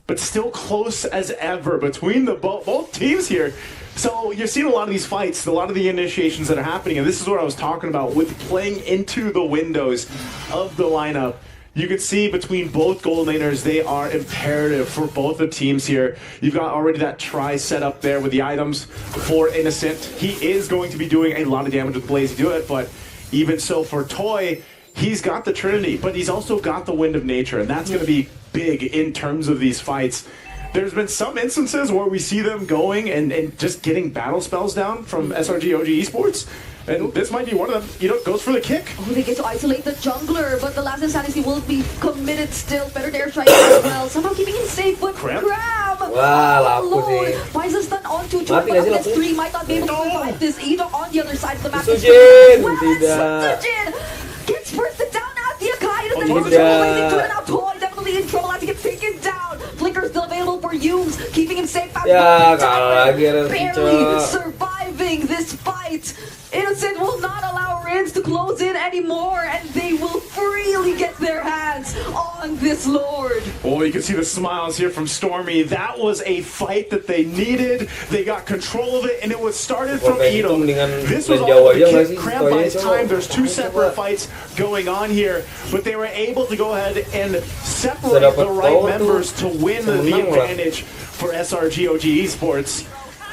but still close as ever between the both teams here. So you're seeing a lot of these fights, a lot of the initiations that are happening, and this is what I was talking about with playing into the windows of the lineup. You can see between both gold laners, they are imperative for both the teams here. You've got already that try set up there with the items for Innocent. He is going to be doing a lot of damage with Blaze to do it, but even so for Toy, he's got the Trinity, but he's also got the Wind of Nature, and that's going to be big in terms of these fights. There's been some instances where we see them going and just getting battle spells down from SRG OG Esports, and this might be one of them. You know, goes for the kick. Oh, they get to isolate the jungler, but the last insanity will be committed still. Better dare strike as well. Somehow keeping him safe, but Cram. Wah, lapu sih. Finds a stun onto Toy, but S3 might not be able to survive this. Ito on the other side of the map. Sujin, Sujin gets bursted down at the Akai. It is then now Toy definitely in trouble as he gets taken down. Flicker still available for use, keeping him safe. Ya, kalah lagi barely surviving this fight. Innocent will not allow Rins to close in anymore, and they will freely get their hands on this Lord. Oh, you can see the smiles here from Stormy. That was a fight that they needed. They got control of it, and it was started from Ito. This was all the kick Cram buys time. There's two separate fights going on here, but they were able to go ahead and separate the right members to win the advantage for SRG OG Esports.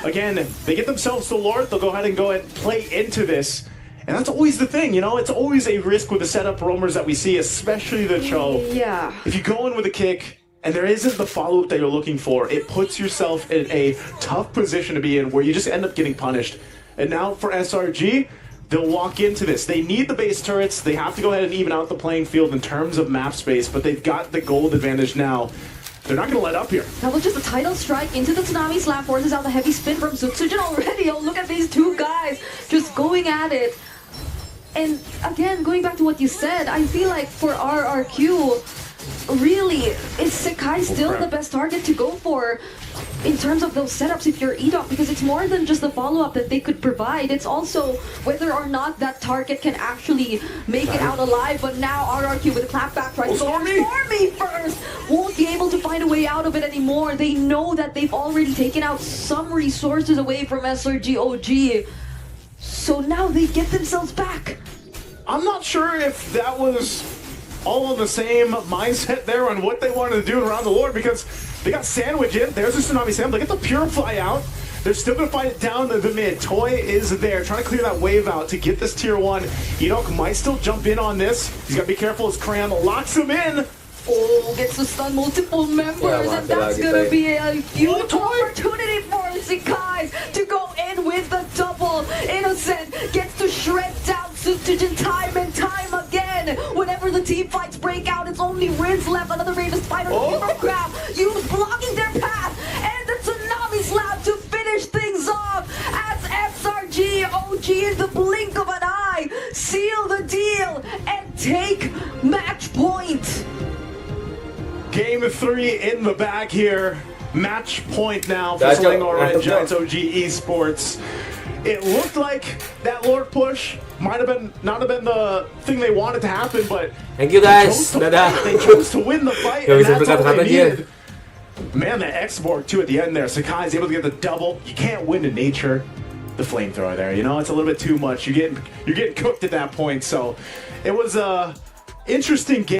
Again, they get themselves the Lord, they'll go ahead and play into this. And that's always the thing, you know, it's always a risk with the setup roamers that we see, especially the Cho. Yeah. If you go in with a kick and there isn't the follow-up that you're looking for, it puts yourself in a tough position to be in where you just end up getting punished. And now for SRG, they'll walk into this. They need the base turrets, they have to go ahead and even out the playing field in terms of map space, but they've got the gold advantage now. They're not going to let up here. That was just a tidal strike into the Tsunami Slap, forces out the heavy spin from Sujin already. Oh, look at these two guys just going at it. And again, going back to what you said, I feel like for RRQ, really, is Sekai still the best target to go for in terms of those setups if you're EDOC? Because it's more than just the follow-up that they could provide. It's also whether or not that target can actually make it out alive. But now RRQ with a clapback tries to Stormy first won't be able to find a way out of it anymore. They know that they've already taken out some resources away from SRG OG. So now they get themselves back. I'm not sure if that was all in the same mindset there on what they wanted to do around the Lord, because they got sandwich in. There's a Tsunami Sam. They get the Purify out. They're still going to fight it down the mid. Toy is there, trying to clear that wave out to get this tier 1. Enoch might still jump in on this. He's got to be careful as Cram locks him in. Oh, gets to stun multiple members, and that's going to be a beautiful opportunity for Sekai to go in with the double. Innocent gets to shred down Sujin time and time again. Whenever the team fights break out, it's only Rins left. Another Raven Spider hero grab. You blocking their path, and the Tsunami Slap to finish things off as SRG OG in the blink of an eye seal the deal and take match point. Game 3 in the bag here. Match point now for Selangor and Giants OG Esports. It looked like that Lord push might have not have been the thing they wanted to happen, but thank you guys. They chose to win the fight, and that's all they needed. Man, that X-Borg too at the end there. Sakai's able to get the double. You can't win to nature. The flamethrower there, you know, it's a little bit too much. You're getting cooked at that point. So it was a interesting game.